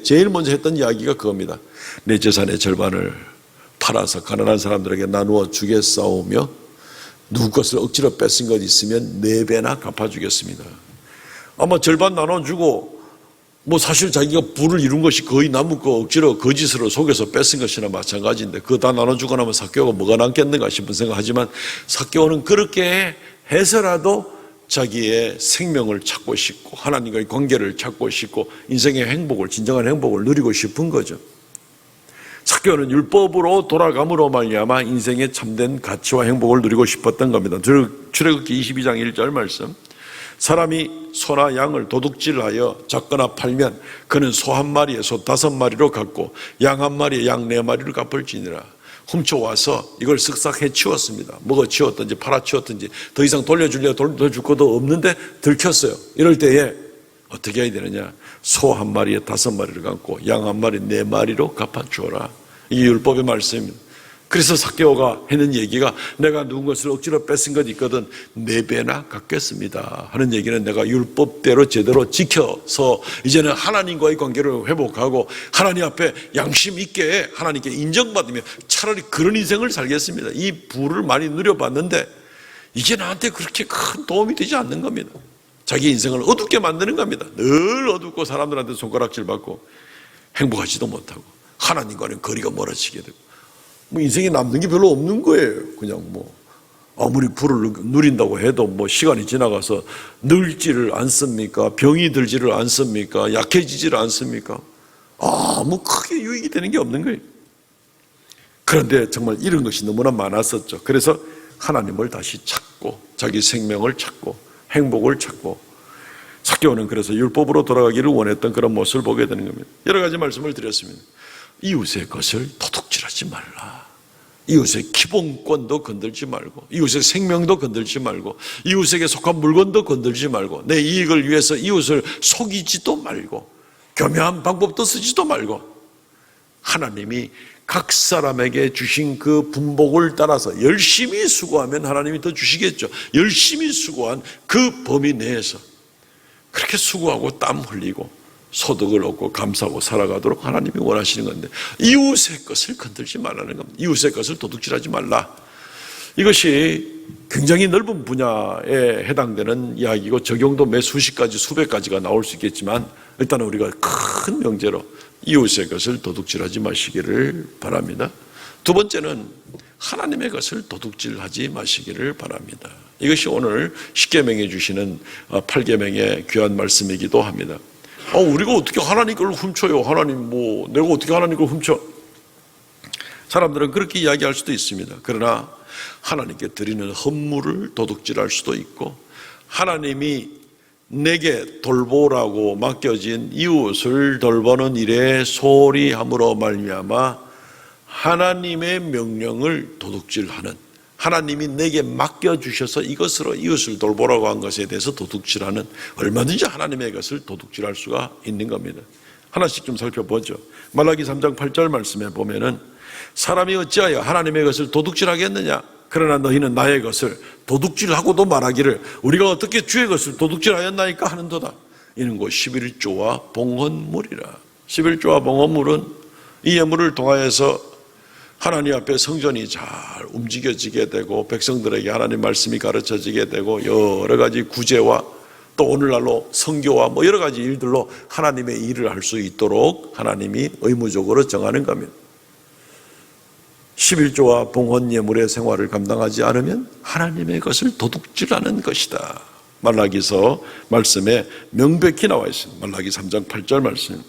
제일 먼저 했던 이야기가 그겁니다. 내 재산의 절반을 팔아서 가난한 사람들에게 나누어 주겠사오며 누구 것을 억지로 뺏은 것 있으면 4배나 갚아주겠습니다. 아마 절반 나눠주고 뭐 사실 자기가 부를 이룬 것이 거의 남은 거 억지로 거짓으로 속여서 뺏은 것이나 마찬가지인데 그거 다 나눠주고 나면 삭개오가 뭐가 남겠는가 싶은 생각하지만 삭개오는 그렇게 해서라도 자기의 생명을 찾고 싶고 하나님과의 관계를 찾고 싶고 인생의 행복을, 진정한 행복을 누리고 싶은 거죠. 삭개오는 율법으로 돌아감으로 말미암아 인생의 참된 가치와 행복을 누리고 싶었던 겁니다. 출애굽기 22장 1절 말씀, 사람이 소나 양을 도둑질하여 잡거나 팔면 그는 소 한 마리에 소 5마리로 갚고 양 한 마리에 양 4마리로 갚을지니라. 훔쳐와서 이걸 쓱싹 해치웠습니다. 먹어치웠든지 팔아치웠든지 더 이상 돌려줄 것도 없는데 들켰어요. 이럴 때에 어떻게 해야 되느냐, 소 한 마리에 5마리를 갚고 양 한 마리 4마리로 갚아주어라. 이게 율법의 말씀입니다. 그래서 삭개오가 하는 얘기가 내가 누군 것을 억지로 뺏은 것 있거든 4배나 갚겠습니다 하는 얘기는 내가 율법대로 제대로 지켜서 이제는 하나님과의 관계를 회복하고 하나님 앞에 양심 있게 하나님께 인정받으며 차라리 그런 인생을 살겠습니다. 이 부를 많이 누려봤는데 이게 나한테 그렇게 큰 도움이 되지 않는 겁니다. 자기 인생을 어둡게 만드는 겁니다. 늘 어둡고 사람들한테 손가락질 받고 행복하지도 못하고 하나님과는 거리가 멀어지게 되고 뭐 인생에 남는 게 별로 없는 거예요. 그냥 뭐 아무리 부를 누린다고 해도 뭐 시간이 지나가서 늙지를 않습니까? 병이 들지를 않습니까? 약해지지를 않습니까? 뭐 크게 유익이 되는 게 없는 거예요. 그런데 정말 이런 것이 너무나 많았었죠. 그래서 하나님을 다시 찾고 자기 생명을 찾고 행복을 찾고 삭개오는 그래서 율법으로 돌아가기를 원했던 그런 모습을 보게 되는 겁니다. 여러 가지 말씀을 드렸습니다. 이웃의 것을 도둑질하지 말라. 이웃의 기본권도 건들지 말고 이웃의 생명도 건들지 말고 이웃에게 속한 물건도 건들지 말고 내 이익을 위해서 이웃을 속이지도 말고 교묘한 방법도 쓰지도 말고 하나님이 각 사람에게 주신 그 분복을 따라서 열심히 수고하면 하나님이 더 주시겠죠. 열심히 수고한 그 범위 내에서 그렇게 수고하고 땀 흘리고 소득을 얻고 감사하고 살아가도록 하나님이 원하시는 건데 이웃의 것을 건들지 말라는 겁니다. 이웃의 것을 도둑질하지 말라. 이것이 굉장히 넓은 분야에 해당되는 이야기고 적용도 매 수십 가지 수백 가지가 나올 수 있겠지만 일단은 우리가 큰 명제로 이웃의 것을 도둑질하지 마시기를 바랍니다. 두 번째는 하나님의 것을 도둑질하지 마시기를 바랍니다. 이것이 오늘 십계명에 주시는 8계명의 귀한 말씀이기도 합니다. 우리가 어떻게 하나님 걸 훔쳐요? 하나님 내가 어떻게 하나님 걸 훔쳐? 사람들은 그렇게 이야기할 수도 있습니다. 그러나 하나님께 드리는 헌물을 도둑질할 수도 있고 하나님이 내게 돌보라고 맡겨진 이웃을 돌보는 일에 소홀히 함으로 말미암아 하나님의 명령을 도둑질하는 하나님이 내게 맡겨주셔서 이것으로 이웃을 돌보라고 한 것에 대해서 도둑질하는 얼마든지 하나님의 것을 도둑질할 수가 있는 겁니다. 하나씩 좀 살펴보죠. 말라기 3장 8절 말씀에 보면은 사람이 어찌하여 하나님의 것을 도둑질하겠느냐? 그러나 너희는 나의 것을 도둑질하고도 말하기를 우리가 어떻게 주의 것을 도둑질하였나이까 하는도다. 이는 곧 11조와 봉헌물이라. 11조와 봉헌물은 이 예물을 통하여서 하나님 앞에 성전이 잘 움직여지게 되고 백성들에게 하나님 말씀이 가르쳐지게 되고 여러 가지 구제와 또 오늘날로 선교와 여러 가지 일들로 하나님의 일을 할 수 있도록 하나님이 의무적으로 정하는 겁니다. 11조와 봉헌 예물의 생활을 감당하지 않으면 하나님의 것을 도둑질하는 것이다. 말라기서 말씀에 명백히 나와 있습니다. 말라기 3장 8절 말씀.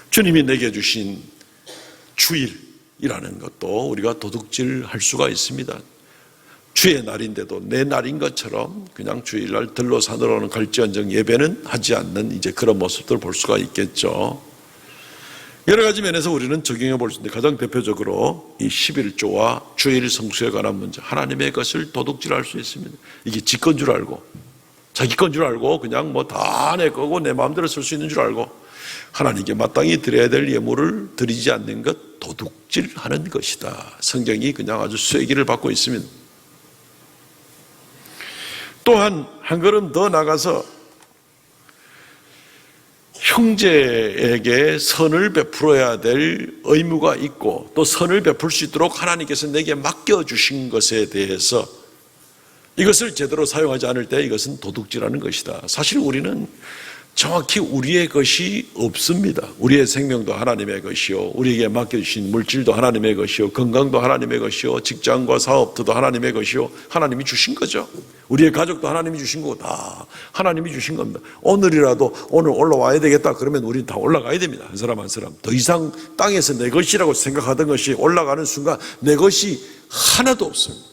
주님이 내게 주신 주일이라는 것도 우리가 도둑질할 수가 있습니다. 주의 날인데도 내 날인 것처럼 그냥 주일날 들로산으로는 갈지언정 예배는 하지 않는 이제 그런 모습들을 볼 수가 있겠죠. 여러 가지 면에서 우리는 적용해 볼 수 있는데 가장 대표적으로 이 11조와 주일 성수에 관한 문제, 하나님의 것을 도둑질할 수 있습니다. 이게 지 건 줄 알고 자기 건 줄 알고 그냥 다 내 거고 내 마음대로 쓸 수 있는 줄 알고 하나님께 마땅히 드려야 될 예물을 드리지 않는 것 도둑질하는 것이다. 성경이 그냥 아주 쐐기를 받고 있습니다. 또한 한 걸음 더 나가서 형제에게 선을 베풀어야 될 의무가 있고 또 선을 베풀 수 있도록 하나님께서 내게 맡겨주신 것에 대해서 이것을 제대로 사용하지 않을 때 이것은 도둑질하는 것이다. 사실 우리는 정확히 우리의 것이 없습니다. 우리의 생명도 하나님의 것이요, 우리에게 맡겨주신 물질도 하나님의 것이요, 건강도 하나님의 것이요, 직장과 사업도 하나님의 것이요, 하나님이 주신 거죠. 우리의 가족도 하나님이 주신 거고 다 하나님이 주신 겁니다. 오늘이라도 오늘 올라와야 되겠다 그러면 우리는 다 올라가야 됩니다. 한 사람 한 사람. 더 이상 땅에서 내 것이라고 생각하던 것이 올라가는 순간 내 것이 하나도 없습니다.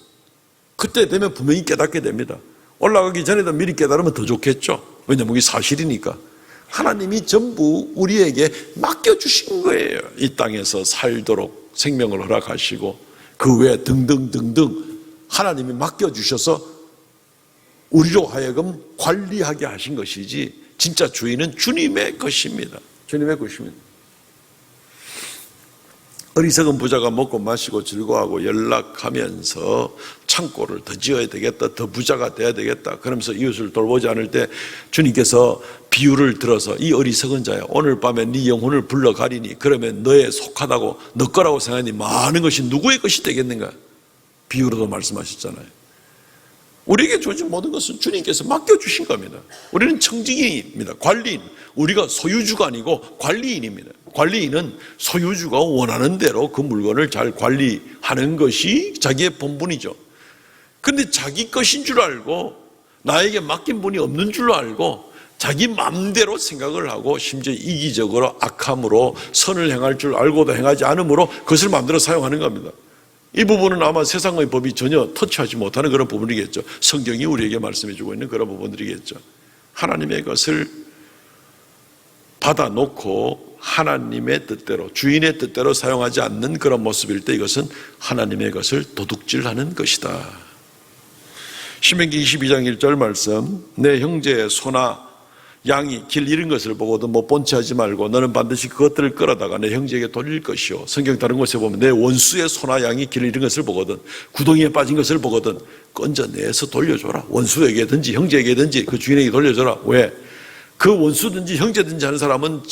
그때 되면 분명히 깨닫게 됩니다. 올라가기 전에도 미리 깨달으면 더 좋겠죠. 왜냐하면 이게 사실이니까. 하나님이 전부 우리에게 맡겨주신 거예요. 이 땅에서 살도록 생명을 허락하시고 그 외에 등등등등 하나님이 맡겨주셔서 우리로 하여금 관리하게 하신 것이지 진짜 주인은 주님의 것입니다. 주님의 것입니다. 어리석은 부자가 먹고 마시고 즐거워하고 연락하면서 창고를 더 지어야 되겠다, 더 부자가 돼야 되겠다, 그러면서 이웃을 돌보지 않을 때 주님께서 비유를 들어서 이 어리석은 자야, 오늘 밤에 네 영혼을 불러가리니 그러면 너에 속하다고 너 거라고 생각하니 많은 것이 누구의 것이 되겠는가? 비유로도 말씀하셨잖아요. 우리에게 주어진 모든 것은 주님께서 맡겨주신 겁니다. 우리는 청지기입니다. 관리인. 우리가 소유주가 아니고 관리인입니다. 관리인은 소유주가 원하는 대로 그 물건을 잘 관리하는 것이 자기의 본분이죠. 그런데 자기 것인 줄 알고 나에게 맡긴 분이 없는 줄 알고 자기 마음대로 생각을 하고 심지어 이기적으로 악함으로 선을 행할 줄 알고도 행하지 않으므로 그것을 마음대로 사용하는 겁니다. 이 부분은 아마 세상의 법이 전혀 터치하지 못하는 그런 부분이겠죠. 성경이 우리에게 말씀해주고 있는 그런 부분들이겠죠. 하나님의 것을 받아놓고 하나님의 뜻대로, 주인의 뜻대로 사용하지 않는 그런 모습일 때 이것은 하나님의 것을 도둑질하는 것이다. 신명기 22장 1절 말씀, 내 형제의 소나 양이 길 잃은 것을 보거든 못 본 채 하지 말고 너는 반드시 그것들을 끌어다가 내 형제에게 돌릴 것이요. 성경 다른 곳에 보면 내 원수의 소나 양이 길 잃은 것을 보거든, 구덩이에 빠진 것을 보거든 건져내서 돌려줘라. 원수에게든지 형제에게든지 그 주인에게 돌려줘라. 왜? 그 원수든지 형제든지 하는 사람은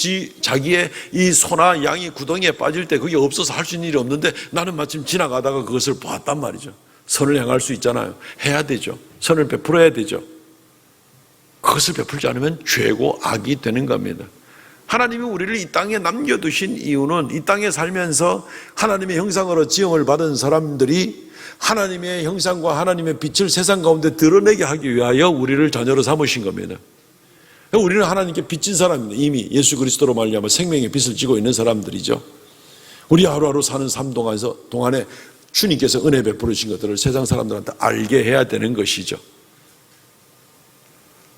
자기의 이 소나 양이 구덩이에 빠질 때 그게 없어서 할 수 있는 일이 없는데 나는 마침 지나가다가 그것을 보았단 말이죠. 선을 행할 수 있잖아요. 해야 되죠. 선을 베풀어야 되죠. 그것을 베풀지 않으면 죄고 악이 되는 겁니다. 하나님이 우리를 이 땅에 남겨두신 이유는 이 땅에 살면서 하나님의 형상으로 지음을 받은 사람들이 하나님의 형상과 하나님의 빛을 세상 가운데 드러내게 하기 위하여 우리를 자녀로 삼으신 겁니다. 우리는 하나님께 빚진 사람입니다. 이미 예수 그리스도로 말미암아 생명의 빛을 지고 있는 사람들이죠. 우리 하루하루 사는 삶 동안에 주님께서 은혜 베푸신 것들을 세상 사람들한테 알게 해야 되는 것이죠.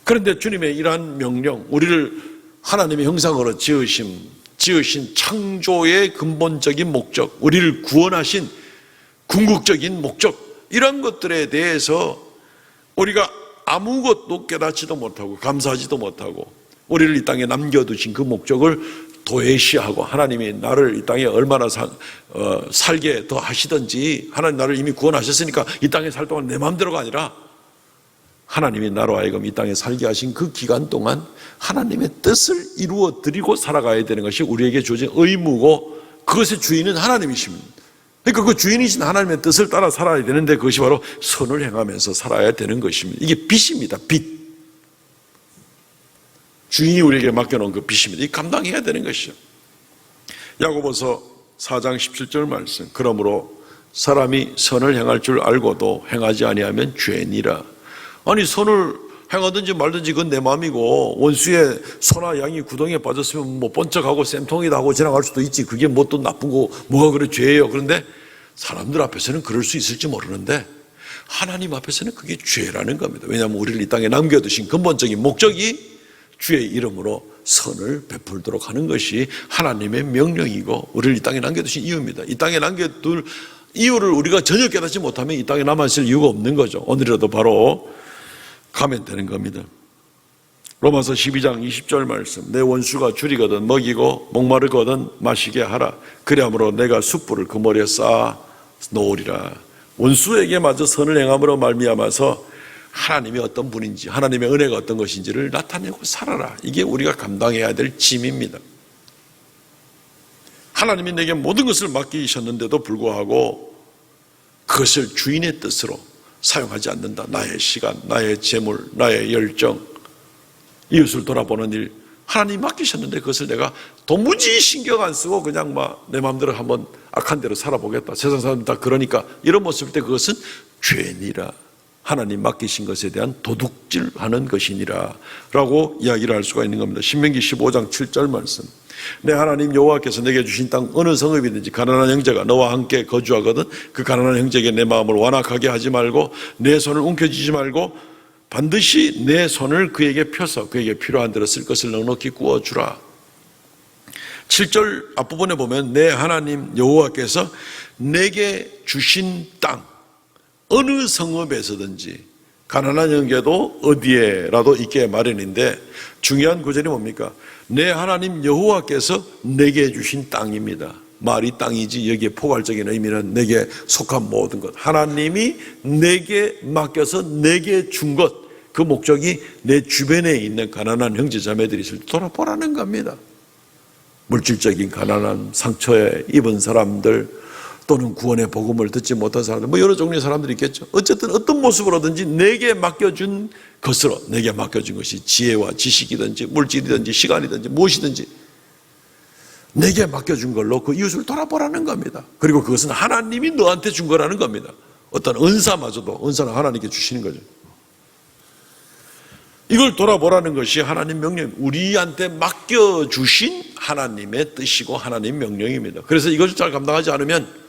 그런데 주님의 이러한 명령, 우리를 하나님의 형상으로 지으신 창조의 근본적인 목적, 우리를 구원하신 궁극적인 목적, 이런 것들에 대해서 우리가 아무것도 깨닫지도 못하고 감사하지도 못하고 우리를 이 땅에 남겨두신 그 목적을 도외시하고 하나님이 나를 이 땅에 얼마나 살게 더 하시든지 하나님 나를 이미 구원하셨으니까 이 땅에 살 동안 내 마음대로가 아니라 하나님이 나로 하여금 이 땅에 살게 하신 그 기간 동안 하나님의 뜻을 이루어 드리고 살아가야 되는 것이 우리에게 주어진 의무고 그것의 주인은 하나님이십니다. 그러니까 그 주인이신 하나님의 뜻을 따라 살아야 되는데 그것이 바로 선을 행하면서 살아야 되는 것입니다. 이게 빚입니다. 빚. 주인이 우리에게 맡겨놓은 그 빚입니다. 이 감당해야 되는 것이죠. 야고보서 4장 17절 말씀, 그러므로 사람이 선을 행할 줄 알고도 행하지 아니하면 죄니라. 아니 선을 행하든지 말든지 그건 내 마음이고 원수의 소나 양이 구덩이에 빠졌으면 뭐 번쩍하고 쌤통이다 하고 지나갈 수도 있지. 그게 뭐 또 나쁜 거 뭐가 그래 죄예요. 그런데 사람들 앞에서는 그럴 수 있을지 모르는데 하나님 앞에서는 그게 죄라는 겁니다. 왜냐하면 우리를 이 땅에 남겨두신 근본적인 목적이 주의 이름으로 선을 베풀도록 하는 것이 하나님의 명령이고 우리를 이 땅에 남겨두신 이유입니다. 이 땅에 남겨둘 이유를 우리가 전혀 깨닫지 못하면 이 땅에 남아있을 이유가 없는 거죠. 오늘이라도 바로 가면 되는 겁니다. 로마서 12장 20절 말씀, 내 원수가 줄이거든 먹이고 목마르거든 마시게 하라. 그리함으로 내가 숯불을 그 머리에 쌓아 놓으리라. 원수에게 마저 선을 행함으로 말미암아서 하나님이 어떤 분인지 하나님의 은혜가 어떤 것인지를 나타내고 살아라. 이게 우리가 감당해야 될 짐입니다. 하나님이 내게 모든 것을 맡기셨는데도 불구하고 그것을 주인의 뜻으로 사용하지 않는다. 나의 시간, 나의 재물, 나의 열정, 이웃을 돌아보는 일, 하나님이 맡기셨는데 그것을 내가 도무지 신경 안 쓰고 그냥 막 내 마음대로 한번 악한 대로 살아보겠다. 세상 사람들 다 그러니까 이런 모습일 때 그것은 죄니라. 하나님 맡기신 것에 대한 도둑질하는 것이니라 라고 이야기를 할 수가 있는 겁니다. 신명기 15장 7절 말씀, 내 하나님 여호와께서 내게 주신 땅 어느 성읍이든지 가난한 형제가 너와 함께 거주하거든 그 가난한 형제에게 내 마음을 완악하게 하지 말고 내 손을 움켜쥐지 말고 반드시 내 손을 그에게 펴서 그에게 필요한 대로 쓸 것을 넉넉히 구워주라. 7절 앞부분에 보면 내 하나님 여호와께서 내게 주신 땅 어느 성읍에서든지 가난한 형제도 어디에라도 있게 마련인데 중요한 구절이 뭡니까? 내 하나님 여호와께서 내게 주신 땅입니다. 말이 땅이지 여기에 포괄적인 의미는 내게 속한 모든 것, 하나님이 내게 맡겨서 내게 준 것, 그 목적이 내 주변에 있는 가난한 형제 자매들이 있을 때 돌아보라는 겁니다. 물질적인 가난한 상처에 입은 사람들, 또는 구원의 복음을 듣지 못한 사람들, 뭐 여러 종류의 사람들이 있겠죠. 어쨌든 어떤 모습으로든지 내게 맡겨준 것으로, 내게 맡겨준 것이 지혜와 지식이든지 물질이든지 시간이든지 무엇이든지 내게 맡겨준 걸로 그 이웃을 돌아보라는 겁니다. 그리고 그것은 하나님이 너한테 준 거라는 겁니다. 어떤 은사마저도 은사는 하나님께 주시는 거죠. 이걸 돌아보라는 것이 하나님 명령, 우리한테 맡겨주신 하나님의 뜻이고 하나님 명령입니다. 그래서 이것을 잘 감당하지 않으면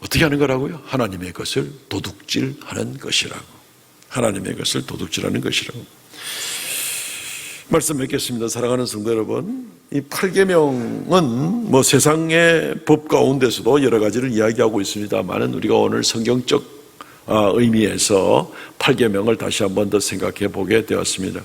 어떻게 하는 거라고요? 하나님의 것을 도둑질하는 것이라고. 하나님의 것을 도둑질하는 것이라고. 말씀 맺겠습니다. 사랑하는 성도 여러분, 이 8계명은 뭐 세상의 법 가운데서도 여러 가지를 이야기하고 있습니다만은 우리가 오늘 성경적 의미에서 8계명을 다시 한번 더 생각해 보게 되었습니다.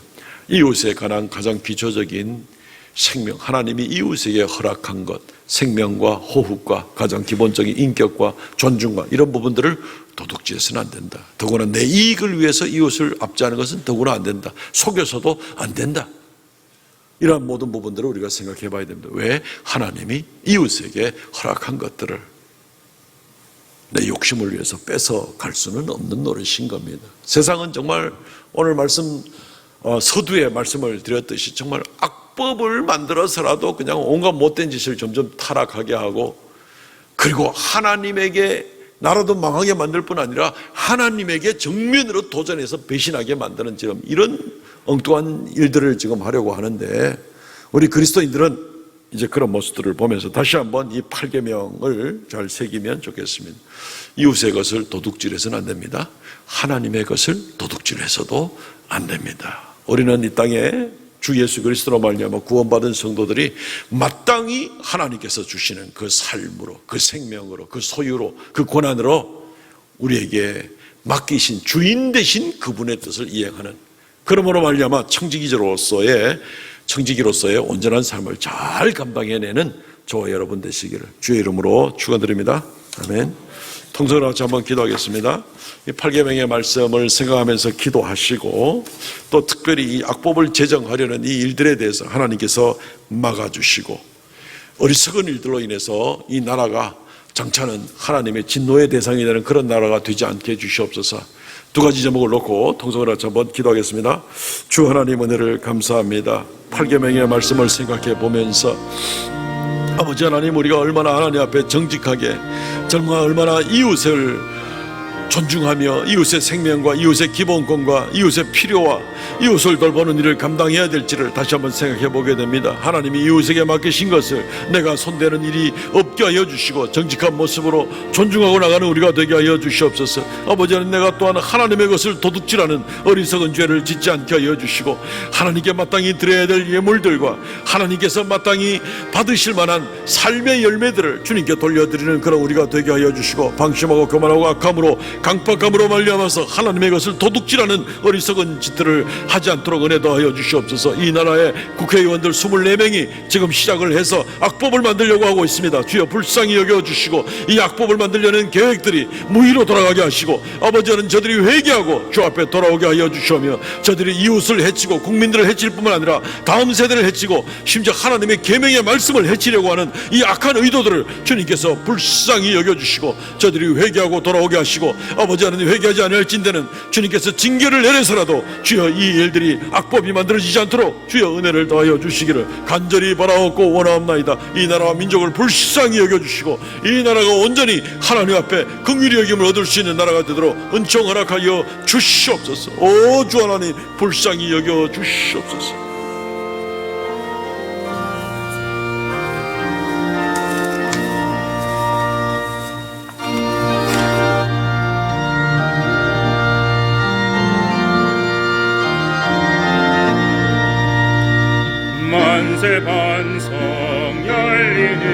이웃에 관한 가장 기초적인 생명, 하나님이 이웃에게 허락한 것, 생명과 호흡과 가장 기본적인 인격과 존중과 이런 부분들을 도둑질해서는 안 된다. 더구나 내 이익을 위해서 이웃을 압제하는 것은 더구나 안 된다. 속여서도 안 된다. 이러한 모든 부분들을 우리가 생각해 봐야 됩니다. 왜? 하나님이 이웃에게 허락한 것들을 내 욕심을 위해서 뺏어갈 수는 없는 노릇인 겁니다. 세상은 정말 오늘 말씀 서두에 말씀을 드렸듯이 정말 악법을 만들어서라도 그냥 온갖 못된 짓을 점점 타락하게 하고, 그리고 하나님에게 나라도 망하게 만들 뿐 아니라 하나님에게 정면으로 도전해서 배신하게 만드는 지금 이런 엉뚱한 일들을 지금 하려고 하는데, 우리 그리스도인들은 이제 그런 모습들을 보면서 다시 한번 이 8계명을 잘 새기면 좋겠습니다. 이웃의 것을 도둑질해서는 안 됩니다. 하나님의 것을 도둑질해서도 안 됩니다. 우리는 이 땅에 주 예수 그리스도로 말미암아 구원받은 성도들이 마땅히 하나님께서 주시는 그 삶으로, 그 생명으로, 그 소유로, 그 권한으로 우리에게 맡기신 주인 되신 그분의 뜻을 이행하는, 그러므로 말미암아 청지기로서의 온전한 삶을 잘 감당해내는 저와 여러분 되시기를 주의 이름으로 축원드립니다. 아멘. 통성으로 같이 한번 기도하겠습니다. 이 8계명의 말씀을 생각하면서 기도하시고, 또 특별히 이 악법을 제정하려는 이 일들에 대해서 하나님께서 막아주시고, 어리석은 일들로 인해서 이 나라가 장차는 하나님의 진노의 대상이 되는 그런 나라가 되지 않게 해주시옵소서. 두 가지 제목을 놓고 통성으로 같이 한번 기도하겠습니다. 주 하나님 은혜를 감사합니다. 8계명의 말씀을 생각해 보면서 아버지 하나님, 우리가 얼마나 하나님 앞에 정직하게, 정말 얼마나 이웃을 존중하며 이웃의 생명과 이웃의 기본권과 이웃의 필요와 이웃을 돌보는 일을 감당해야 될지를 다시 한번 생각해 보게 됩니다. 하나님이 이웃에게 맡기신 것을 내가 손대는 일이 없게 하여 주시고 정직한 모습으로 존중하고 나가는 우리가 되게 하여 주시옵소서. 아버지 하나님, 내가 또한 하나님의 것을 도둑질하는 어리석은 죄를 짓지 않게 하여 주시고, 하나님께 마땅히 드려야 될 예물들과 하나님께서 마땅히 받으실 만한 삶의 열매들을 주님께 돌려드리는 그런 우리가 되게 하여 주시고, 방심하고 교만하고 악함으로 강팍함으로 말미암아서 하나님의 것을 도둑질하는 어리석은 짓들을 하지 않도록 은혜 더하여 주시옵소서. 이 나라의 국회의원들 24명이 지금 시작을 해서 악법을 만들려고 하고 있습니다. 주여 불쌍히 여겨주시고 이 악법을 만들려는 계획들이 무의로 돌아가게 하시고, 아버지는 저들이 회개하고 주 앞에 돌아오게 하여 주시오며, 저들이 이웃을 해치고 국민들을 해칠 뿐만 아니라 다음 세대를 해치고 심지어 하나님의 계명의 말씀을 해치려고 하는 이 악한 의도들을 주님께서 불쌍히 여겨주시고 저들이 회개하고 돌아오게 하시고, 아버지 하나님, 회개하지 않을진대는 주님께서 징계를 내려서라도 주여 이 일들이 악법이 만들어지지 않도록 주여 은혜를 더하여 주시기를 간절히 바라옵고 원하옵나이다. 이 나라와 민족을 불쌍히 여겨주시고 이 나라가 온전히 하나님 앞에 긍휼히 여김을 얻을 수 있는 나라가 되도록 은총 허락하여 주시옵소서. 오 주 하나님, 불쌍히 여겨 주시옵소서. 만세 반성 열리니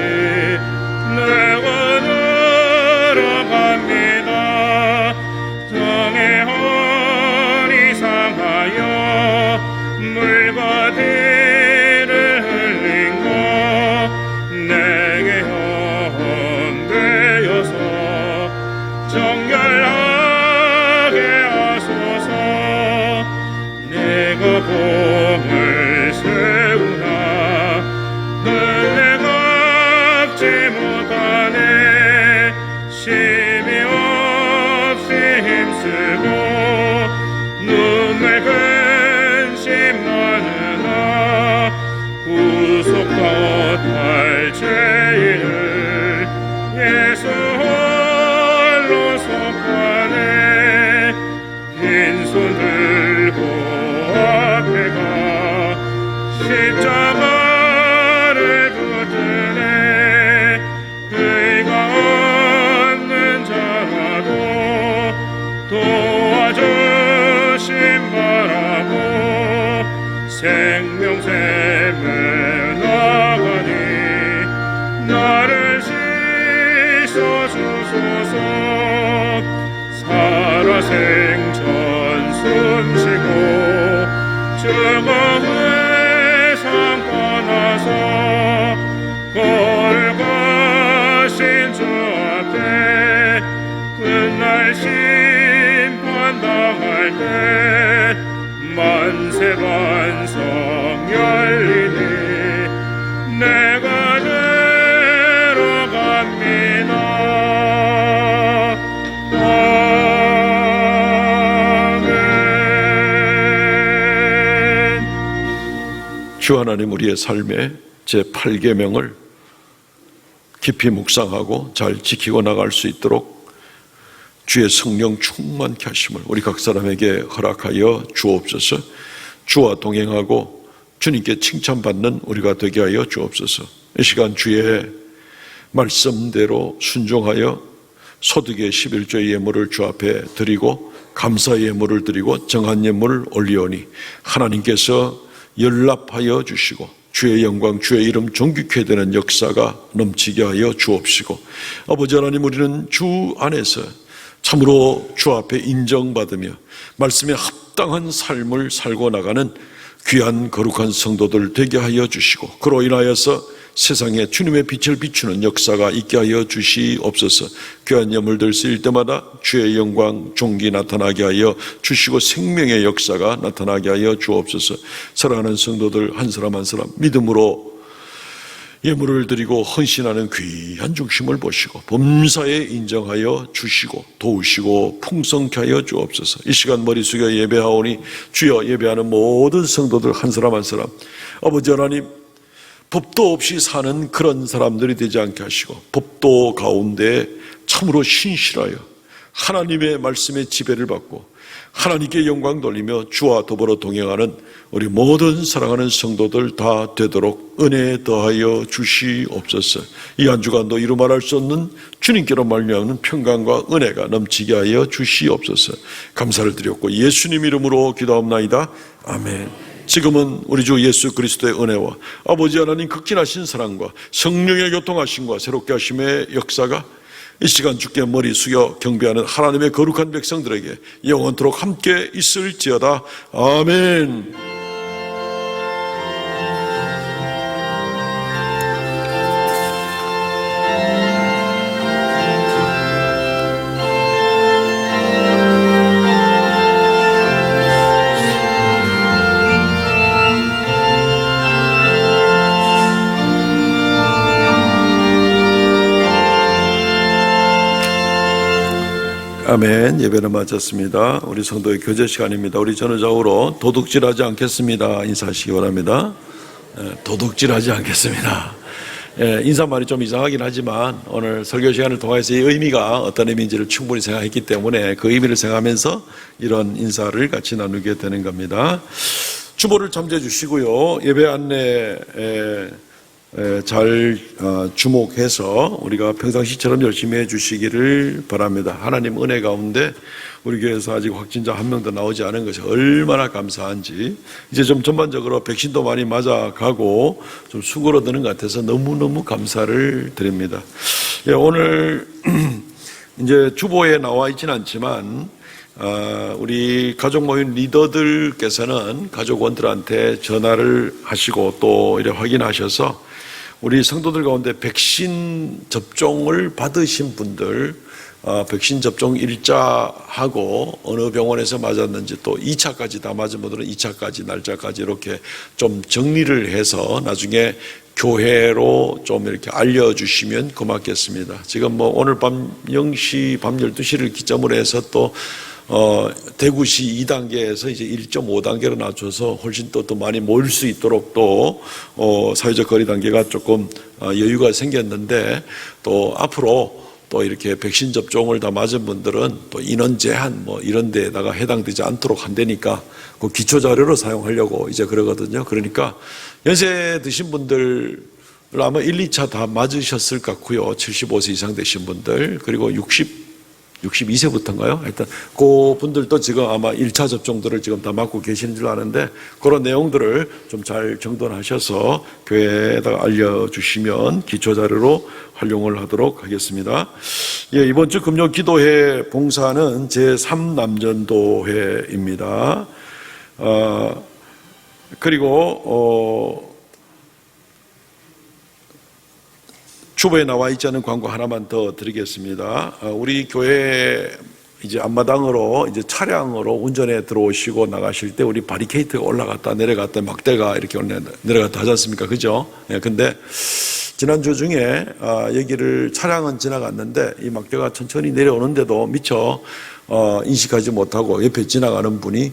내 원으로 갑니다. 땅의 허리 상하여 물과 홀로 속하네 빈손 들고 앞에 가 십자가를 붙드네 의가 없는 자라도 도와주심 바라고 생명샘을 나가니 나를 씻어주소서 살아생전 숨쉬고 증오의 상과 나서 거룩하신 주 앞에 끝날 심판당할 때 만세 반성 열리니 내가 들어갑니다. 아멘. 주 하나님 우리의 삶의 제8계명을 깊이 묵상하고 잘 지키고 나갈 수 있도록 주의 성령 충만케 하심을 우리 각 사람에게 허락하여 주옵소서. 주와 동행하고 주님께 칭찬받는 우리가 되게 하여 주옵소서. 이 시간 주의 말씀대로 순종하여 소득의 11조의 예물을 주 앞에 드리고 감사의 예물을 드리고 정한 예물을 올리오니 하나님께서 연락하여 주시고 주의 영광 주의 이름 존귀케 되는 역사가 넘치게 하여 주옵시고 아버지 하나님 우리는 주 안에서 참으로 주 앞에 인정받으며 말씀에 합당한 삶을 살고 나가는 귀한 거룩한 성도들 되게 하여 주시고 그로 인하여서 세상에 주님의 빛을 비추는 역사가 있게 하여 주시옵소서. 귀한 예물들 쓰일 때마다 주의 영광 존귀 나타나게 하여 주시고 생명의 역사가 나타나게 하여 주옵소서. 사랑하는 성도들 한 사람 한 사람 믿음으로 예물을 드리고 헌신하는 귀한 중심을 보시고 범사에 인정하여 주시고 도우시고 풍성케 하여 주옵소서. 이 시간 머리 숙여 예배하오니 주여 예배하는 모든 성도들 한 사람 한 사람 아버지 하나님 법도 없이 사는 그런 사람들이 되지 않게 하시고 법도 가운데 참으로 신실하여 하나님의 말씀의 지배를 받고 하나님께 영광 돌리며 주와 더불어 동행하는 우리 모든 사랑하는 성도들 다 되도록 은혜 더하여 주시옵소서. 이 한 주간도 이루 말할 수 없는 주님께로 말미암는 평강과 은혜가 넘치게 하여 주시옵소서. 감사를 드렸고 예수님 이름으로 기도합나이다. 아멘. 지금은 우리 주 예수 그리스도의 은혜와 아버지 하나님 극진하신 사랑과 성령의 교통하심과 새롭게 하심의 역사가 이 시간 주께 머리 숙여 경배하는 하나님의 거룩한 백성들에게 영원토록 함께 있을지어다. 아멘. 아멘. 예배를 마쳤습니다. 우리 성도의 교제 시간입니다. 우리 전후좌우로 도둑질하지 않겠습니다. 인사하시기 바랍니다. 도둑질하지 않겠습니다. 인사말이 좀 이상하긴 하지만 오늘 설교 시간을 통해서 이 의미가 어떤 의미인지를 충분히 생각했기 때문에 그 의미를 생각하면서 이런 인사를 같이 나누게 되는 겁니다. 주보를 참조해 주시고요. 예배 안내 잘 주목해서 우리가 평상시처럼 열심히 해주시기를 바랍니다. 하나님 은혜 가운데 우리 교회에서 아직 확진자 한 명도 나오지 않은 것이 얼마나 감사한지 이제 좀 전반적으로 백신도 많이 맞아가고 좀 수그러드는 것 같아서 너무너무 감사를 드립니다. 오늘 이제 주보에 나와 있지는 않지만 우리 가족 모임 리더들께서는 가족원들한테 전화를 하시고 또 이렇게 확인하셔서 우리 성도들 가운데 백신 접종을 받으신 분들 백신 접종 일자하고 어느 병원에서 맞았는지 또 2차까지 다 맞은 분들은 2차까지 날짜까지 이렇게 좀 정리를 해서 나중에 교회로 좀 이렇게 알려주시면 고맙겠습니다. 지금 뭐 오늘 밤 0시, 밤 12시를 기점으로 해서 또 대구시 2단계에서 이제 1.5단계로 낮춰서 훨씬 또 많이 모일 수 있도록 또 사회적 거리 단계가 조금 여유가 생겼는데 또 앞으로 또 이렇게 백신 접종을 다 맞은 분들은 또 인원 제한 뭐 이런 데에다가 해당되지 않도록 한다니까 그 기초 자료로 사용하려고 이제 그러거든요. 그러니까 연세 드신 분들 아마 1, 2차 다 맞으셨을 것 같고요. 75세 이상 되신 분들, 그리고 62세부터인가요? 하여튼 그 분들도 지금 아마 1차 접종들을 지금 다 맞고 계시는 줄 아는데 그런 내용들을 좀 잘 정돈하셔서 교회에다가 알려주시면 기초자료로 활용을 하도록 하겠습니다. 예, 이번 주 금요 기도회 봉사는 제3남전도회입니다. 그리고 주보에 나와 있지 않은 광고 하나만 더 드리겠습니다. 우리 교회 이제 앞마당으로 이제 차량으로 운전해 들어오시고 나가실 때 우리 바리케이트가 올라갔다 내려갔다 막대가 이렇게 내려갔다 하지 않습니까? 그죠? 예, 근데 지난주 중에 여기를 차량은 지나갔는데 이 막대가 천천히 내려오는데도 미처 인식하지 못하고 옆에 지나가는 분이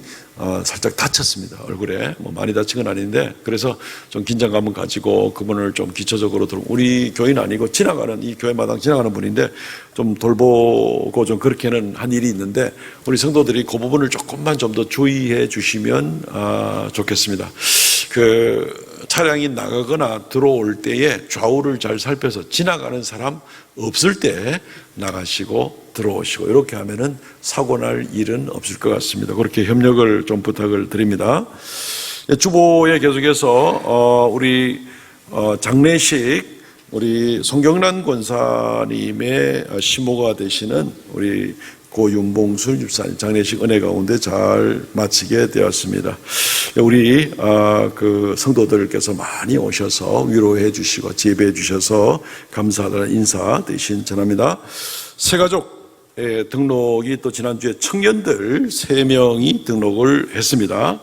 살짝 다쳤습니다. 얼굴에 뭐 많이 다친 건 아닌데 그래서 좀 긴장감을 가지고 그분을 좀 기초적으로 우리 교회는 아니고 지나가는 이 교회 마당 지나가는 분인데 좀 돌보고 좀 그렇게는 한 일이 있는데 우리 성도들이 그 부분을 조금만 좀 더 주의해 주시면 좋겠습니다. 그 차량이 나가거나 들어올 때에 좌우를 잘 살펴서 지나가는 사람 없을 때 나가시고 들어오시고 이렇게 하면은 사고 날 일은 없을 것 같습니다. 그렇게 협력을 좀 부탁을 드립니다. 주보에 계속해서 우리 장례식 우리 송경란 권사님의 시모가 되시는 우리 고윤봉술 집사님 장례식 은혜 가운데 잘 마치게 되었습니다. 우리 그 성도들께서 많이 오셔서 위로해 주시고 지혜해 주셔서 감사하다는 인사 대신 전합니다. 새가족 등록이 또 지난주에 청년들 3명이 등록을 했습니다.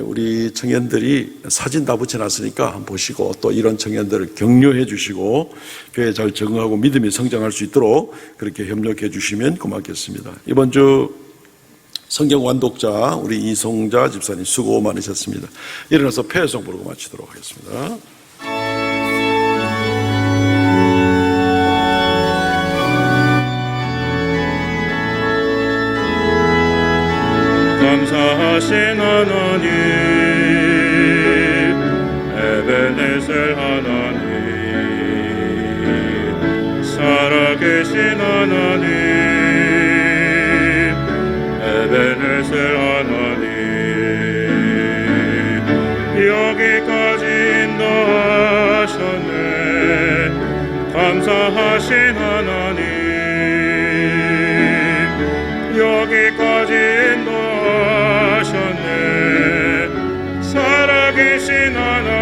우리 청년들이 사진 다 붙여놨으니까 한번 보시고 또 이런 청년들을 격려해 주시고 교회에 잘 적응하고 믿음이 성장할 수 있도록 그렇게 협력해 주시면 고맙겠습니다. 이번 주 성경 완독자 우리 이송자 집사님 수고 많으셨습니다. 일어나서 폐회송 부르고 마치도록 하겠습니다. 감사하신 하나님 에베네셀 하나님 살아계신 하나님 에베네셀 하나님 여기까지 인도하셨네 감사하신 하나님 여기까지 인도하셨네 살아계신 하나님